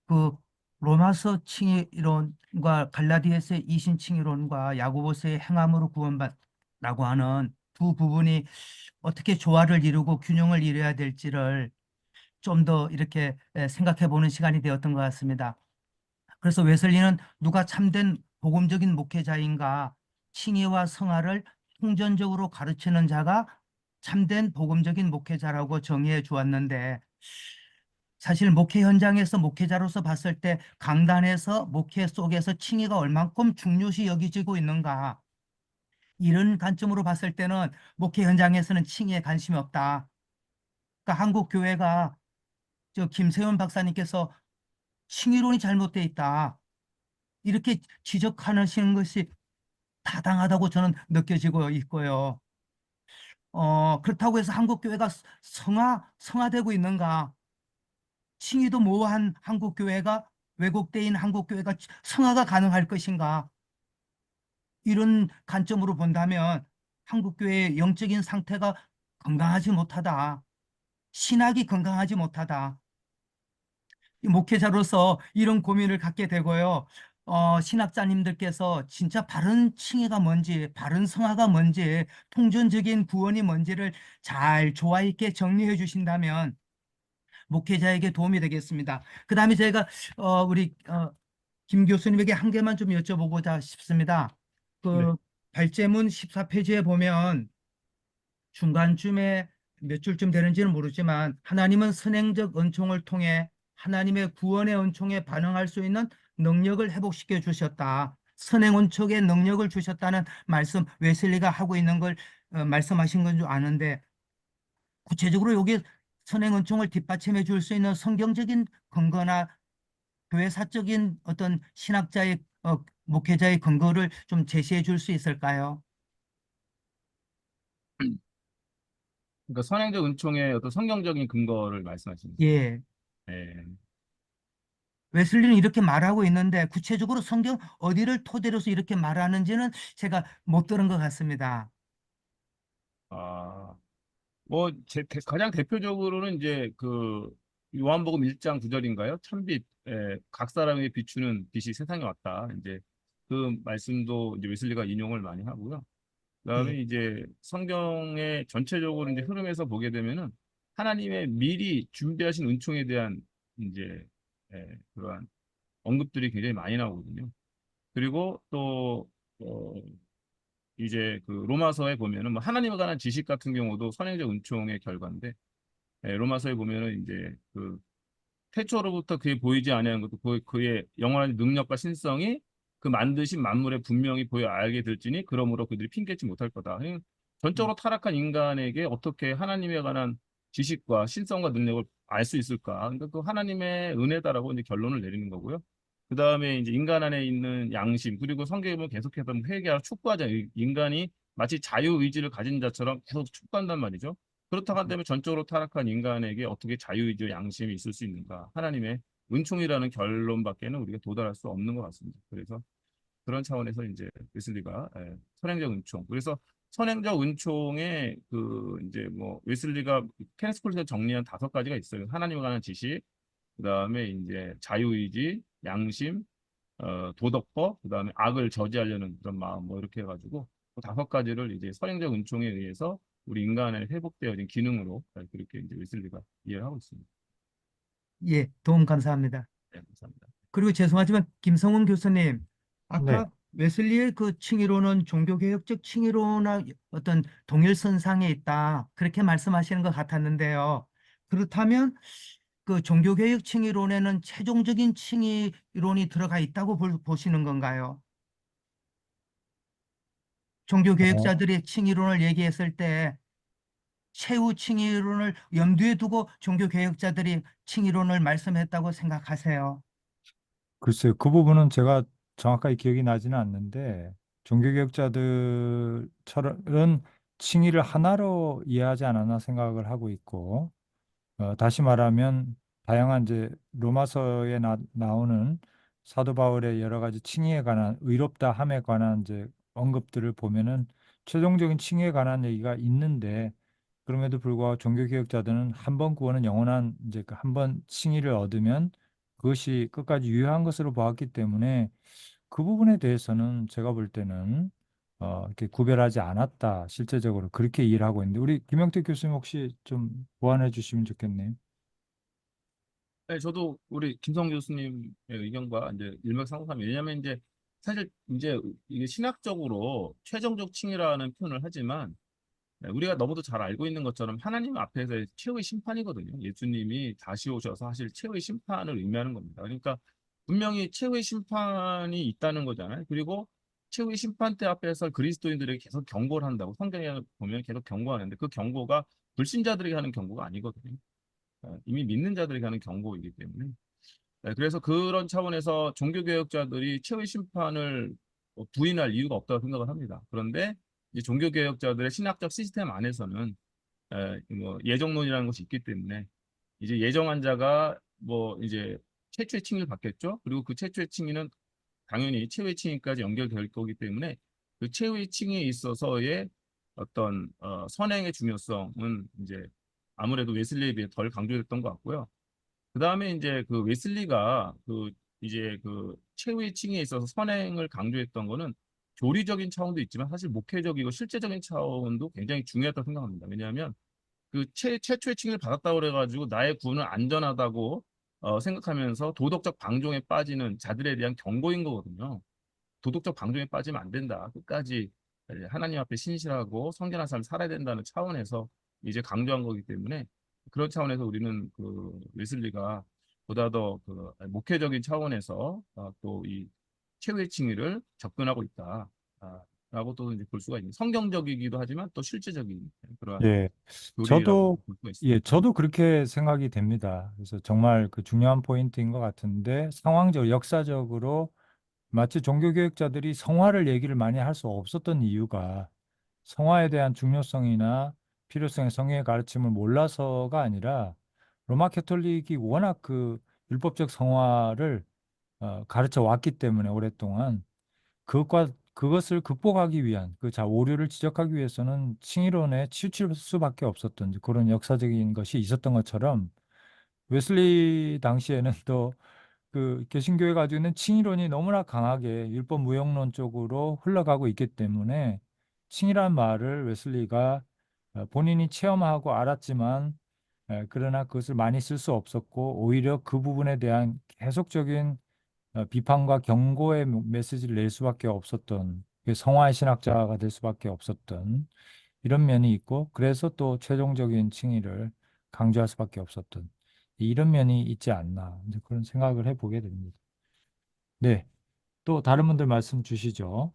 그 로마서 칭의론과 갈라디아서의 이신 칭의론과 야고보서의 행함으로 구원받라고 하는 두 부분이 어떻게 조화를 이루고 균형을 이뤄야 될지를 좀 더 이렇게 생각해 보는 시간이 되었던 것 같습니다. 그래서 웨슬리는 누가 참된 복음적인 목회자인가 칭의와 성화를 통전적으로 가르치는 자가 참된 복음적인 목회자라고 정의해 주었는데 사실 목회 현장에서 목회자로서 봤을 때 강단에서 목회 속에서 칭의가 얼만큼 중요시 여기지고 있는가 이런 관점으로 봤을 때는 목회 현장에서는 칭의에 관심이 없다. 그러니까 한국 교회가 저 김세훈 박사님께서 칭의론이 잘못돼 있다. 이렇게 지적하시는 것이 타당하다고 저는 느껴지고 있고요. 그렇다고 해서 한국 교회가 성화되고 있는가? 칭의도 모호한 한국 교회가 왜곡되인 한국 교회가 성화가 가능할 것인가? 이런 관점으로 본다면 한국 교회의 영적인 상태가 건강하지 못하다. 신학이 건강하지 못하다. 이 목회자로서 이런 고민을 갖게 되고요. 신학자님들께서 진짜 바른 칭의가 뭔지, 바른 성화가 뭔지, 통전적인 구원이 뭔지를 잘 조화 있게 정리해 주신다면 목회자에게 도움이 되겠습니다. 그 다음에 제가 우리 김 교수님에게 한 개만 좀 여쭤보고자 싶습니다. 네. 그 발제문 14페이지에 보면 중간쯤에 몇 줄쯤 되는지는 모르지만 하나님은 선행적 은총을 통해 하나님의 구원의 은총에 반응할 수 있는 능력을 회복시켜 주셨다. 선행 은총의 능력을 주셨다는 말씀 웨슬리가 하고 있는 걸 말씀하신 건 줄 아는데 구체적으로 여기 선행 은총을 뒷받침해 줄 수 있는 성경적인 근거나 교회사적인 어떤 신학자의 목회자의 근거를 좀 제시해 줄 수 있을까요? 그러니까 선행적 은총의 어떤 성경적인 근거를 말씀하시는 거예요. 예. 네. 웨슬리는 이렇게 말하고 있는데 구체적으로 성경 어디를 토대로서 이렇게 말하는지는 제가 못 들은 것 같습니다. 아, 뭐 가장 대표적으로는 이제 그 요한복음 1장 9절인가요? 각 사람에게 비추는 빛이 세상에 왔다. 이제 그 말씀도 이제 웨슬리가 인용을 많이 하고요. 그다음에 예. 이제 성경의 전체적으로 이제 흐름에서 보게 되면은 하나님의 미리 준비하신 은총에 대한 이제 그러한 언급들이 굉장히 많이 나오거든요. 그리고 또 이제 그 로마서에 보면은 뭐 하나님에 관한 지식 같은 경우도 선행적 은총의 결과인데 로마서에 보면은 이제 그 태초로부터 그에 보이지 아니하는 것도 그의 영원한 능력과 신성이 그 만드신 만물에 분명히 보여 알게 될지니 그러므로 그들이 핑계치 못할 거다. 전적으로 타락한 인간에게 어떻게 하나님에 관한 지식과 신성과 능력을 알 수 있을까? 그러니까 그 하나님의 은혜다라고 이제 결론을 내리는 거고요. 그 다음에 이제 인간 안에 있는 양심 그리고 성경에 보면 계속해서 회개하고 촉구하자. 인간이 마치 자유의지를 가진 자처럼 계속 촉구한단 말이죠. 그렇다고 한다면 전적으로 타락한 인간에게 어떻게 자유의지와 양심이 있을 수 있는가? 하나님의 은총이라는 결론밖에는 우리가 도달할 수 없는 것 같습니다. 그래서 그런 차원에서 이제 웨슬리가 선행적 은총. 그래서 선행적 은총의 그 이제 뭐 웨슬리가 케네스 콜에서 정리한 5가지가 있어요. 하나님에 관한 지식, 그다음에 이제 자유의지, 양심, 도덕법, 그다음에 악을 저지하려는 그런 마음 뭐 이렇게 해가지고 그 5가지를 이제 선행적 은총에 의해서 우리 인간의 회복되어진 기능으로 그렇게 이제 웨슬리가 이해를 하고 있습니다. 예, 도움 감사합니다. 네, 감사합니다. 그리고 죄송하지만 김성훈 교수님, 네. 아까 웨슬리의 그 칭의론은 종교개혁적 칭의론과 어떤 동일선상에 있다. 그렇게 말씀하시는 것 같았는데요. 그렇다면 그 종교개혁 칭의론에는 최종적인 칭의론이 들어가 있다고 보시는 건가요? 어, 종교개혁자들이 칭의론을 얘기했을 때 최후 칭의론을 염두에 두고 종교개혁자들이 칭의론을 말씀했다고 생각하세요? 글쎄요. 그 부분은 제가 정확하게 기억이 나지는 않는데 종교개혁자들은 칭의를 하나로 이해하지 않았나 생각을 하고 있고 다시 말하면 다양한 이제 로마서에 나오는 사도 바울의 여러 가지 칭의에 관한 의롭다 함에 관한 이제 언급들을 보면은 최종적인 칭의에 관한 얘기가 있는데 그럼에도 불구하고 종교개혁자들은 한 번 구원은 영원한 이제 그 한 번 칭의를 얻으면 그것이 끝까지 유효한 것으로 보았기 때문에 그 부분에 대해서는 제가 볼 때는 이렇게 구별하지 않았다. 실제적으로 그렇게 이해를 하고 있는데 우리 김영택 교수님 혹시 좀 보완해 주시면 좋겠네요. 네, 저도 우리 김성 교수님의 의견과 이제 일맥상통합니다. 왜냐하면 이제 사실 이제 이게 신학적으로 최종적 칭의라는 표현을 하지만 우리가 너무도 잘 알고 있는 것처럼 하나님 앞에서의 최후의 심판이거든요. 예수님이 다시 오셔서 사실 최후의 심판을 의미하는 겁니다. 그러니까 분명히 최후의 심판이 있다는 거잖아요. 그리고 최후의 심판대 앞에서 그리스도인들에게 계속 경고를 한다고 성경에 보면 계속 경고하는데 그 경고가 불신자들에게 하는 경고가 아니거든요. 이미 믿는 자들에게 하는 경고이기 때문에. 그래서 그런 차원에서 종교개혁자들이 최후의 심판을 부인할 이유가 없다고 생각을 합니다. 그런데 이제 종교개혁자들의 신학적 시스템 안에서는 뭐 예정론이라는 것이 있기 때문에 이제 예정한 자가 뭐 이제 최초의 칭의를 받겠죠. 그리고 그 최초의 칭의는 당연히 최후의 칭의까지 연결될 거기 때문에 그 최후의 칭의에 있어서의 어떤 선행의 중요성은 이제 아무래도 웨슬리에 비해 덜 강조됐던 것 같고요. 그 다음에 이제 그 웨슬리가 그 이제 그 최후의 칭의에 있어서 선행을 강조했던 거는 교리적인 차원도 있지만 사실 목회적이고 실제적인 차원도 굉장히 중요했다고 생각합니다. 왜냐하면 그 최초의 칭의를 받았다고 그래가지고 나의 구원은 안전하다고 생각하면서 도덕적 방종에 빠지는 자들에 대한 경고인 거거든요. 도덕적 방종에 빠지면 안 된다. 끝까지 하나님 앞에 신실하고 성결한 삶을 살아야 된다는 차원에서 이제 강조한 거기 때문에 그런 차원에서 우리는 그 웨슬리가 보다 더 그 목회적인 차원에서 또 이 최후의 칭의를 접근하고 있다. 라고 또 이제 볼 수가 있는 성경적이기도 하지만 또 실제적인 그러한 예, 교리라고 저도 볼 수가 예, 있습니다. 저도 그렇게 생각이 됩니다. 그래서 정말 그 중요한 포인트인 것 같은데 상황적, 역사적으로 마치 종교개혁자들이 성화를 얘기를 많이 할 수 없었던 이유가 성화에 대한 중요성이나 필요성의 성경의 가르침을 몰라서가 아니라 로마 캐톨릭이 워낙 그 율법적 성화를 가르쳐 왔기 때문에 오랫동안 그것을 극복하기 위한 오류를 지적하기 위해서는 칭의론에 치우칠 수밖에 없었던 그런 역사적인 것이 있었던 것처럼 웨슬리 당시에는 또 그 개신교회가 가지고 있는 칭의론이 너무나 강하게 율법 무용론 쪽으로 흘러가고 있기 때문에 칭의란 말을 웨슬리가 본인이 체험하고 알았지만 그러나 그것을 많이 쓸 수 없었고 오히려 그 부분에 대한 계속적인 비판과 경고의 메시지를 낼 수밖에 없었던 성화의 신학자가 될 수밖에 없었던 이런 면이 있고 그래서 또 최종적인 칭의를 강조할 수밖에 없었던 이런 면이 있지 않나 이제 그런 생각을 해보게 됩니다. 네, 또 다른 분들 말씀 주시죠.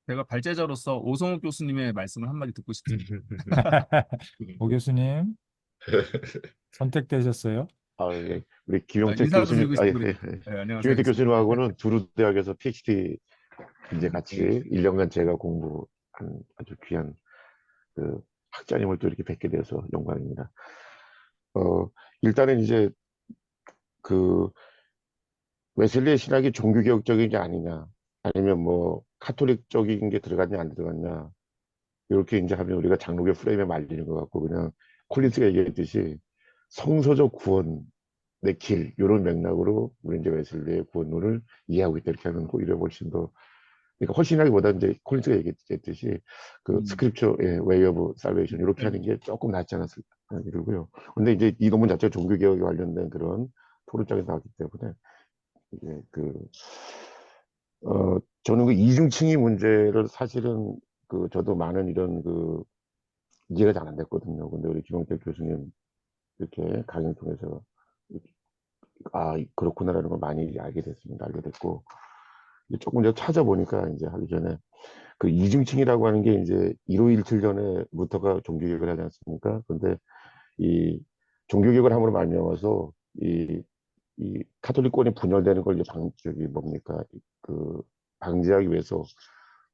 제가 발제자로서 오성욱 교수님의 말씀을 한마디 듣고 싶습니다. 오 교수님 선택되셨어요? 예. 우리 김용택 인사도 교수님, 드리고 예, 싶고 예, 그래요. 예. 네, 안녕하세요. 김용택 교수님하고는 두루 대학에서 PhD 이제 같이 1년간 제가 공부한 아주 귀한 그 학자님을 또 이렇게 뵙게 돼서 영광입니다. 일단은 이제 그 웨슬리의 신학이 종교개혁적인 게 아니냐, 아니면 뭐 카톨릭적인 게 들어갔냐 안 들어갔냐, 이렇게 이제 하면 우리가 장로교 프레임에 말리는 것 같고 그냥 콜린스가 얘기했듯이 성서적 구원의 길, 이런 맥락으로 우리 이제 웨슬리의 구원론을 이해하고 있다 이렇게 하면 오히려 훨씬 더 그러니까 훨씬 하기보다 이제 콜린스가 얘기했듯이 그 스크립처 웨이 오브 살베이션 이렇게 하는 게 조금 낫지 않았을까 이러고요. 근데 이제 이 논문 자체가 종교개혁에 관련된 그런 토론장에 나왔기 때문에 이제 저는 그 이중층위 문제를 사실은 그 저도 많은 이런 그 이해가 잘 안 됐거든요. 근데 우리 김용택 교수님 이렇게 강연 통해서 그렇구나라는 걸 많이 알게 됐습니다. 알게 됐고 이제 조금 더 찾아보니까 이제 하기 전에 그 이중층이라고 하는 게 이제 1517 전에부터가 종교개혁을 하지 않습니까? 근데 이 종교개혁을 함으로 말미암아서 이 카톨릭권이 분열되는 걸 이제 저기 뭡니까 그 방지하기 위해서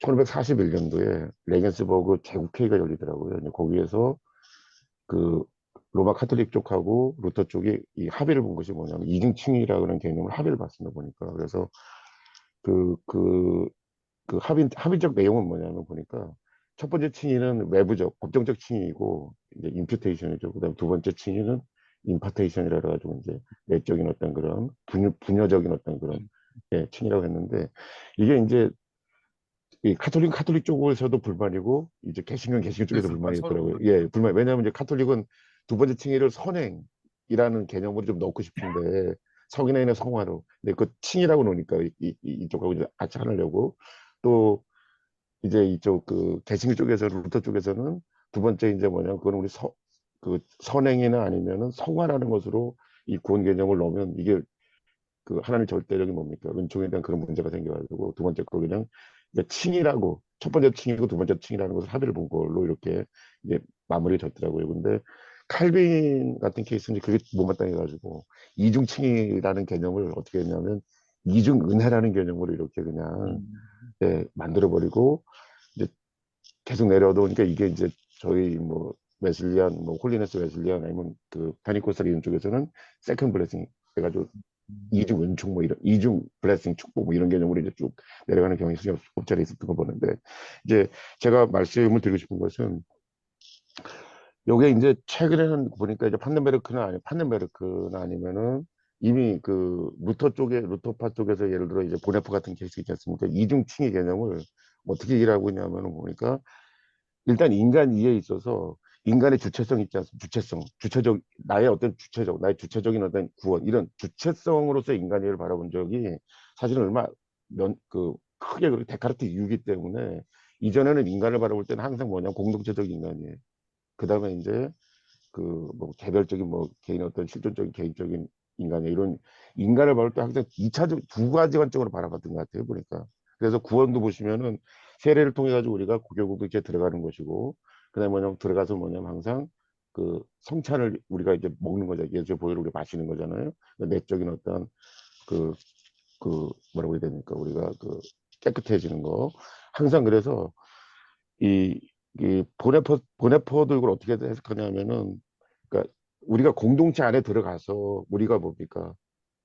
1541년도에 레겐스버그 제국회의가 열리더라고요. 이제 거기에서 그 로마 카톨릭 쪽하고 루터 쪽이 이 합의를 본 것이 뭐냐면 이중층이라고 하는 개념을 합의를 봤습니다. 보니까 그래서 그, 그, 그 합의적 내용은 뭐냐면 보니까 첫 번째 칭의는 외부적, 법정적 칭의이고 이제 임퓨테이션이죠. 그다음 두 번째 칭의는 임파테이션이라 가지고 이제 내적인 어떤 그런 분여적인 어떤 그런 칭의라고 했는데 이게 이제 이 카톨릭 쪽에서도 불만이고 이제 개신교 쪽에서 그래서 불만이 서로 있더라고요. 예, 불만. 왜냐하면 이제 카톨릭은 두 번째 칭의를 선행이라는 개념으로 좀 넣고 싶은데 성인의 성화로. 근데 그 칭의라고 놓으니까 이쪽하고 이제 같이 하려고 또 이제 이쪽 그 개신교 쪽에서 루터 쪽에서는 두 번째 이제 뭐냐면 그건 우리 그 선행이나 아니면은 성화라는 것으로 이 구원 개념을 넣으면 이게 그 하나님 절대적인 뭡니까 은총에 대한 그런 문제가 생겨가지고 두 번째 거 그냥 이제 칭이라고 첫 번째 칭이고 두 번째 칭이라는 것을 합의를 본 걸로 이렇게 이제 마무리가 됐더라고요. 근데 칼빈 같은 케이스는 그게 못마땅해가지고 이중 칭이라는 개념을 어떻게 했냐면 이중 은혜라는 개념으로 이렇게 그냥 만들어 버리고 이제 계속 내려도 그러니까 이게 이제 저희 뭐 웨슬리안 뭐 홀리네스 웨슬리안 아니면 그 페니코스탈 이런 쪽에서는 세컨 블레싱 해가지고 이중 은총 뭐 이런 이중 블레싱 축복 뭐 이런 개념으로 이제 쭉 내려가는 경향이 없잖아 있었던 거 보는데 이제 제가 말씀을 드리고 싶은 것은 요게 이제 최근에는 보니까 이제 판덴베르크나 아니면은 이미 그 루터파 쪽에서 예를 들어 이제 보네프 같은 케이스 있지 않습니까? 이중 칭의 개념을 어떻게 일하고 있냐면은 보니까 일단 인간 이해에 있어서 인간의 주체성 있지 않습니까? 나의 주체적인 어떤 구원, 이런 주체성으로서 인간 이해를 바라본 적이 사실은 크게 그렇게 데카르트 이후기 때문에 이전에는 인간을 바라볼 때는 항상 뭐냐, 공동체적 인간이에요. 그 다음에 이제 뭐 개별적인 뭐 개인의 어떤 실존적인 개인적인 인간이 이런 인간을 바라볼 때 항상 2차적 두 가지 관점으로 바라봤던 것 같아요 보니까. 그래서 구원도 보시면은 세례를 통해 가지고 우리가 고교국에 이렇게 들어가는 것이고 그다음에 뭐냐면 들어가서 뭐냐면 항상 그 성찬을 우리가 이제 먹는 거죠. 예수의 보혈을 우리가 마시는 거잖아요. 내적인 어떤 그, 뭐라고 해야 됩니까? 우리가 깨끗해지는 거. 항상 그래서 이 보네포도 이걸 어떻게 해석하냐면은 그러니까 우리가 공동체 안에 들어가서 우리가 뭡니까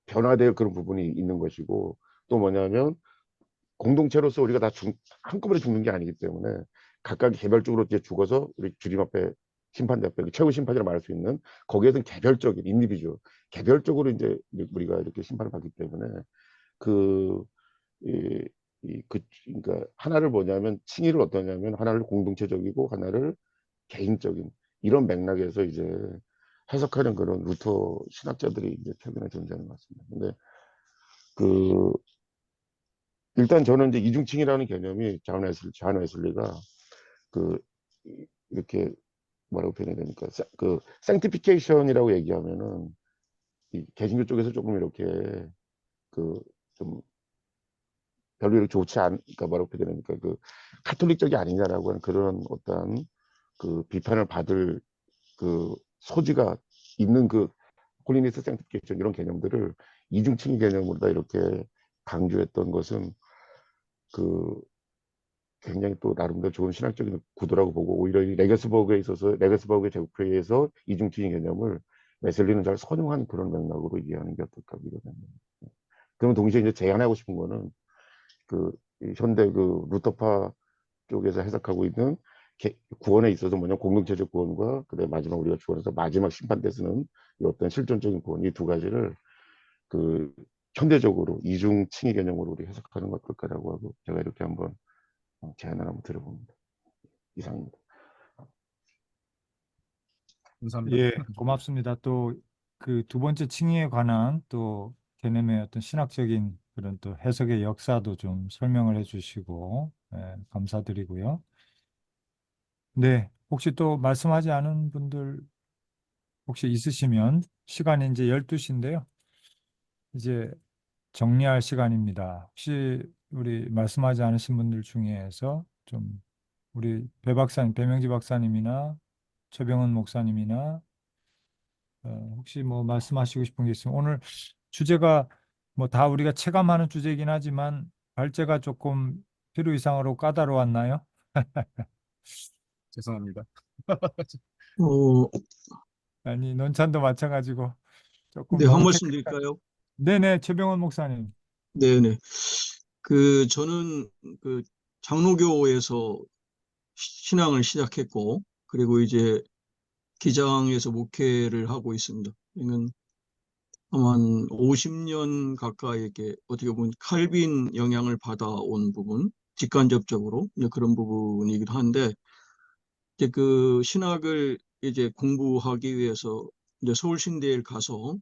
변화될 그런 부분이 있는 것이고 또 뭐냐면 공동체로서 우리가 한꺼번에 죽는 게 아니기 때문에 각각 개별적으로 이제 죽어서 우리 주님 앞에 심판대표, 최고 심판이라 말할 수 있는 거기에서는 개별적인 인디비주얼, 개별적으로 이제 우리가 이렇게 심판을 받기 때문에 그 이, 그러니까 하나를 뭐냐면 칭의를 어떠냐면 하나를 공동체적이고 하나를 개인적인 이런 맥락에서 이제 해석하는 그런 루터 신학자들이 이제 최근에 존재하는 것 같습니다. 근데 그 일단 저는 이제 이중칭이라는 개념이 존 웨슬리가 그 이렇게 뭐라고 표현해야 되니까 그 sanctification이라고 얘기하면은 이 개신교 쪽에서 조금 이렇게 그 좀 별로 이렇게 좋지 않, 그러니까 뭐라고 표현해야 되니까 그 카톨릭적이 아니냐라고 하는 그런 어떤 그 비판을 받을 그 소지가 있는 그 홀리니스 생티피케이션 이런 개념들을 이중칭의 개념으로 다 이렇게 강조했던 것은 그 굉장히 또 나름대로 좋은 신학적인 구도라고 보고 오히려 이 레게스버그에 있어서 레게스버그의 제국회의에 의해서 이중칭의 개념을 웨슬리는 잘 선용한 그런 맥락으로 이해하는 게 어떨까 이거든요. 그러면 동시에 이제 제안하고 싶은 거는 그 현대 그 루터파 쪽에서 해석하고 있는 구원에 있어서 뭐냐 공동체적 구원과 그다음에 마지막 우리가 주원에서 마지막 심판 때 쓰는 이 어떤 실존적인 구원 이 두 가지를 그 현대적으로 이중 칭의 개념으로 우리 해석하는 것 어떨까라고 하고 제가 이렇게 한번 제안을 한번 드려봅니다. 이상입니다. 감사합니다. 예, 고맙습니다. 또 그 두 번째 칭의에 관한 또 개념의 어떤 신학적인 그런 또 해석의 역사도 좀 설명을 해주시고 감사드리고요. 네, 혹시 또 말씀하지 않은 분들 혹시 있으시면 시간이 이제 12시인데요. 이제 정리할 시간입니다. 혹시 우리 말씀하지 않으신 분들 중에서 좀 우리 배 박사님, 배명지 박사님이나 최병헌 목사님이나 혹시 뭐 말씀하시고 싶은 게 있으면 오늘 주제가 뭐 다 우리가 체감하는 주제이긴 하지만 발제가 조금 필요 이상으로 까다로웠나요? 죄송합니다. 어, 아니, 논찬도 마찬가지고 조금 네, 한 너무 말씀 드릴까요? 네네, 최병헌 목사님. 네네. 저는 그 장로교에서 신앙을 시작했고, 그리고 이제 기장에서 목회를 하고 있습니다. 이건 아마 한 50년 가까이 이렇게 어떻게 보면 칼빈 영향을 받아온 부분, 직간접적으로 이제 그런 부분이기도 한데, 이제 그 신학을 이제 공부하기 위해서 이제 서울신대에 가서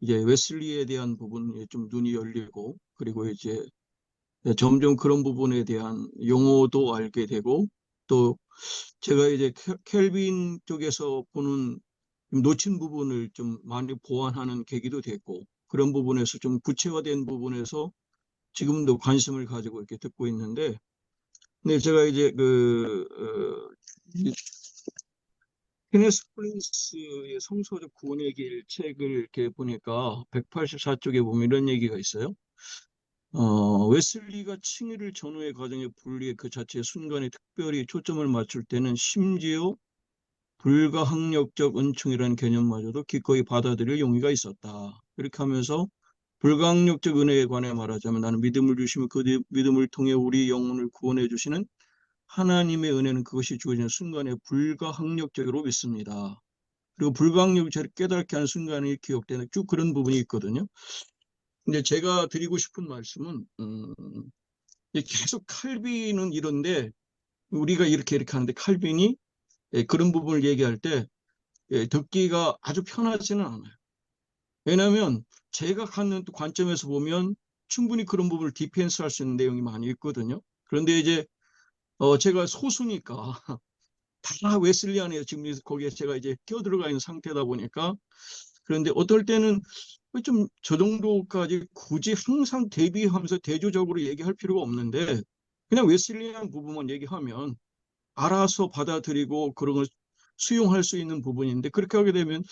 이제 웨슬리에 대한 부분에 좀 눈이 열리고 그리고 이제 점점 그런 부분에 대한 용어도 알게 되고 또 제가 이제 켈빈 쪽에서 보는 좀 놓친 부분을 좀 많이 보완하는 계기도 됐고 그런 부분에서 좀 구체화된 부분에서 지금도 관심을 가지고 이렇게 듣고 있는데 근데 제가 이제 케네스 콜린스의 성서적 구원의 길 책을 이렇게 보니까 184쪽에 보면 이런 얘기가 있어요. 웨슬리가 칭의를 전후의 과정의 분리의 그 자체의 순간에 특별히 초점을 맞출 때는 심지어 불가항력적 은총이라는 개념마저도 기꺼이 받아들일 용의가 있었다. 이렇게 하면서 불가항력적 은혜에 관해 말하자면 나는 믿음을 주시며 그 믿음을 통해 우리 영혼을 구원해 주시는 하나님의 은혜는 그것이 주어지는 순간에 불가항력적으로 믿습니다. 그리고 불가항력을 깨닫게 하는 순간이 기억되는 쭉 그런 부분이 있거든요. 근데 제가 드리고 싶은 말씀은 계속 칼빈은 이런데 우리가 이렇게 하는데 칼빈이 그런 부분을 얘기할 때 듣기가 아주 편하지는 않아요. 왜냐하면 제가 갖는 관점에서 보면 충분히 그런 부분을 디펜스할 수 있는 내용이 많이 있거든요. 그런데 이제 제가 소수니까 다 웨슬리안이에요. 지금 거기에 제가 이제 끼어들어가 있는 상태다 보니까 그런데 어떨 때는 좀 저 정도까지 굳이 항상 대비하면서 대조적으로 얘기할 필요가 없는데 그냥 웨슬리안 부분만 얘기하면 알아서 받아들이고 그런 걸 수용할 수 있는 부분인데 그렇게 하게 되면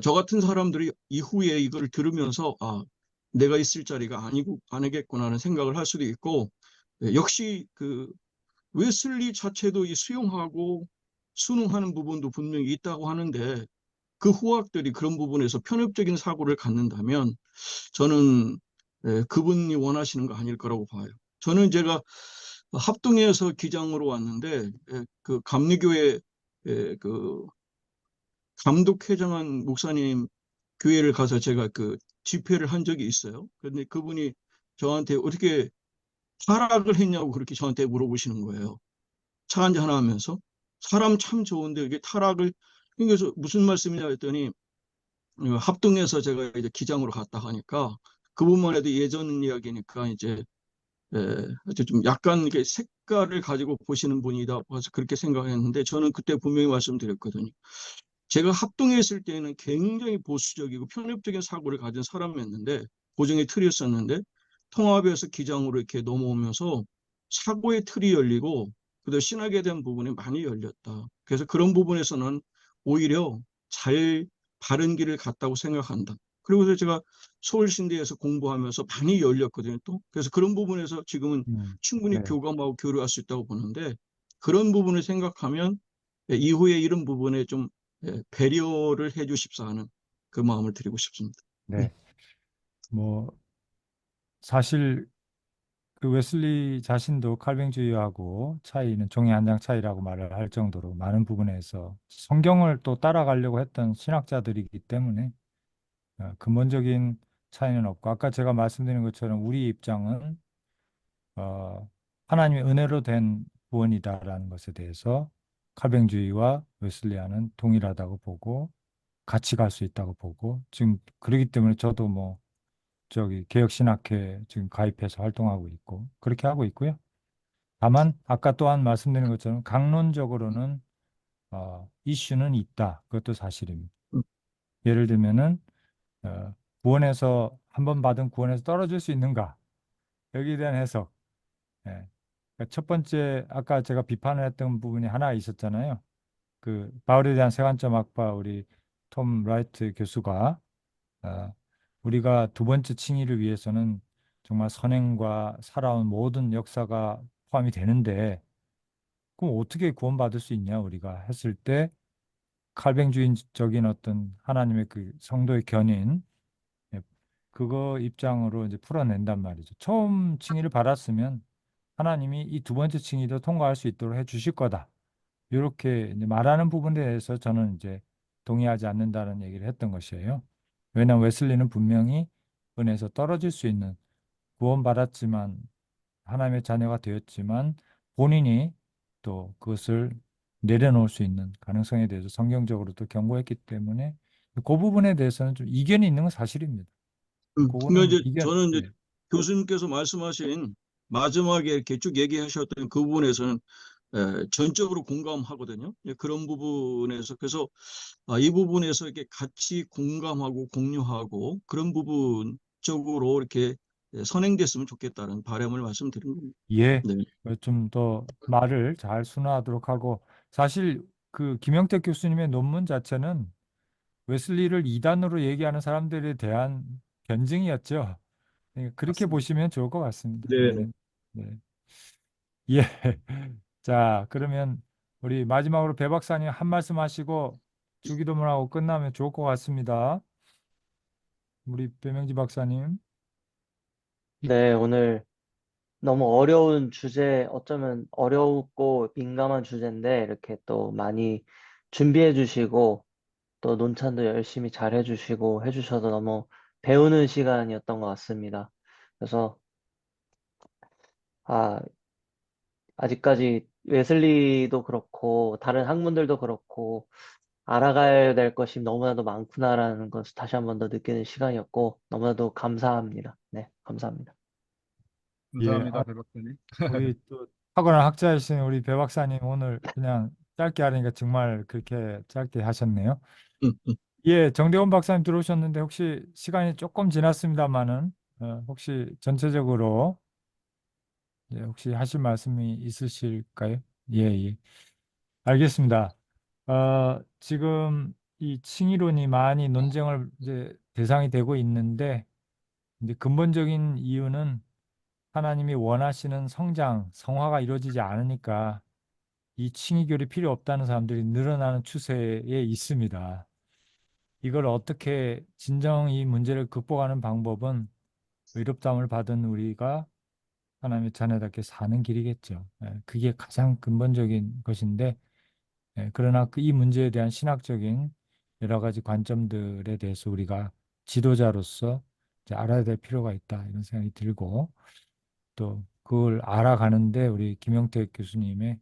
저 같은 사람들이 이후에 이걸 들으면서 내가 있을 자리가 아니겠구나라는 생각을 할 수도 있고 역시 그 웨슬리 자체도 이 수용하고 순응하는 부분도 분명히 있다고 하는데 그 후학들이 그런 부분에서 편협적인 사고를 갖는다면 저는 그분이 원하시는 거 아닐 거라고 봐요. 저는 제가 합동에서 기장으로 왔는데 그 감리교회 그 감독회장한 목사님 교회를 가서 제가 그 집회를 한 적이 있어요. 그런데 그분이 저한테 어떻게 타락을 했냐고 그렇게 저한테 물어보시는 거예요. 차 한잔 하면서 사람 참 좋은데 이게 타락을, 그래서 무슨 말씀이냐 했더니 합동해서 제가 이제 기장으로 갔다 하니까 그분만 해도 예전 이야기니까 이제 아주 좀 약간 이렇게 색깔을 가지고 보시는 분이다 봐서 그렇게 생각했는데, 저는 그때 분명히 말씀드렸거든요. 제가 합동했을 때는 굉장히 보수적이고 편협적인 사고를 가진 사람이었는데, 고정의 틀이었었는데, 통합에서 기장으로 이렇게 넘어오면서 사고의 틀이 열리고 그다음 신학에 대한 부분이 많이 열렸다. 그래서 그런 부분에서는 오히려 잘 바른 길을 갔다고 생각한다. 그리고 제가 서울신대에서 공부하면서 많이 열렸거든요, 또. 그래서 그런 부분에서 지금은 충분히 네. 교감하고 교류할 수 있다고 보는데, 그런 부분을 생각하면 이후에 이런 부분에 좀 배려를 해 주십사 하는 그 마음을 드리고 싶습니다. 네. 뭐 사실 그 웨슬리 자신도 칼뱅주의하고 차이는 종이 한 장 차이라고 말을 할 정도로 많은 부분에서 성경을 또 따라가려고 했던 신학자들이기 때문에 근본적인 차이는 없고, 아까 제가 말씀드린 것처럼 우리 입장은 하나님의 은혜로 된 구원이다라는 것에 대해서 칼뱅주의와 웨슬리안은 동일하다고 보고 같이 갈 수 있다고 보고, 지금 그러기 때문에 저도 뭐 저기 개혁신학회 지금 가입해서 활동하고 있고 그렇게 하고 있고요. 다만 아까 또한 말씀드린 것처럼 강론적으로는 이슈는 있다. 그것도 사실입니다. 음. 예를 들면은 구원에서 한 번 받은 구원에서 떨어질 수 있는가? 여기에 대한 해석. 예. 그러니까 첫 번째 아까 제가 비판을 했던 부분이 하나 있었잖아요. 그 바울에 대한 세관점 학파 우리 톰 라이트 교수가 우리가 두 번째 칭의를 위해서는 정말 선행과 살아온 모든 역사가 포함이 되는데, 그럼 어떻게 구원받을 수 있냐 우리가 했을 때 칼뱅주의적인 어떤 하나님의 그 성도의 견인, 예, 그거 입장으로 이제 풀어낸단 말이죠. 처음 칭의를 받았으면 하나님이 이 두 번째 칭의도 통과할 수 있도록 해 주실 거다. 이렇게 이제 말하는 부분에 대해서 저는 이제 동의하지 않는다는 얘기를 했던 것이에요. 왜냐하면 웨슬리는 분명히 은혜에서 떨어질 수 있는, 구원받았지만 하나님의 자녀가 되었지만 본인이 또 그것을 내려놓을 수 있는 가능성에 대해서 성경적으로도 경고했기 때문에 그 부분에 대해서는 좀 이견이 있는 건 사실입니다. 그러니까 그거는 이제 이견, 저는 이제 네. 교수님께서 말씀하신 마지막에 이렇게 쭉 얘기하셨던 그 부분에서는 전적으로 공감하거든요. 그런 부분에서 그래서 이 부분에서 이렇게 같이 공감하고 공유하고 그런 부분 쪽으로 이렇게 선행됐으면 좋겠다는 바람을 말씀드린 겁니다. 예, 네. 좀 더 말을 잘 순화하도록 하고, 사실 그 김영택 교수님의 논문 자체는 웨슬리를 이단으로 얘기하는 사람들에 대한 변증이었죠. 그렇게 맞습니다. 보시면 좋을 것 같습니다. 네. 네. 네. 예. 자, 그러면 우리 마지막으로 배 박사님 한 말씀 하시고 주기도문하고 끝나면 좋을 것 같습니다. 우리 배명지 박사님. 네, 오늘 너무 어려운 주제, 어쩌면 어렵고 민감한 주제인데, 이렇게 또 많이 준비해 주시고, 또 논찬도 열심히 잘 해주시고, 해주셔서 너무 배우는 시간이었던 것 같습니다. 그래서, 아, 아직까지 웨슬리도 그렇고, 다른 학문들도 그렇고, 알아가야 될 것이 너무나도 많구나라는 것을 다시 한 번 더 느끼는 시간이었고, 너무나도 감사합니다. 네, 감사합니다. 예, 감사합니다, 배 박사님. 우리 또 탁월한 학자이신 우리 배 박사님 오늘 그냥 짧게 하려니까 정말 그렇게 짧게 하셨네요. 음, 음. 예, 정대원 박사님 들어오셨는데 혹시 시간이 조금 지났습니다만은 혹시 전체적으로 혹시 하실 말씀이 있으실까요? 예, 예. 알겠습니다. 지금 이 칭의론이 많이 논쟁을 이제 대상이 되고 있는데, 이제 근본적인 이유는 하나님이 원하시는 성장, 성화가 이루어지지 않으니까 이 칭의교리 필요 없다는 사람들이 늘어나는 추세에 있습니다. 이걸 어떻게 진정 이 문제를 극복하는 방법은 의롭다함을 받은 우리가 하나님의 자녀답게 사는 길이겠죠. 그게 가장 근본적인 것인데, 그러나 이 문제에 대한 신학적인 여러 가지 관점들에 대해서 우리가 지도자로서 이제 알아야 될 필요가 있다 이런 생각이 들고 또 그걸 알아가는데 우리 김영택 교수님의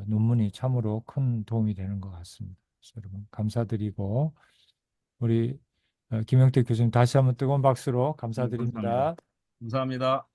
논문이 참으로 큰 도움이 되는 것 같습니다. 그래서 여러분 감사드리고 우리 김영택 교수님 다시 한번 뜨거운 박수로 감사합니다. 감사드립니다. 감사합니다.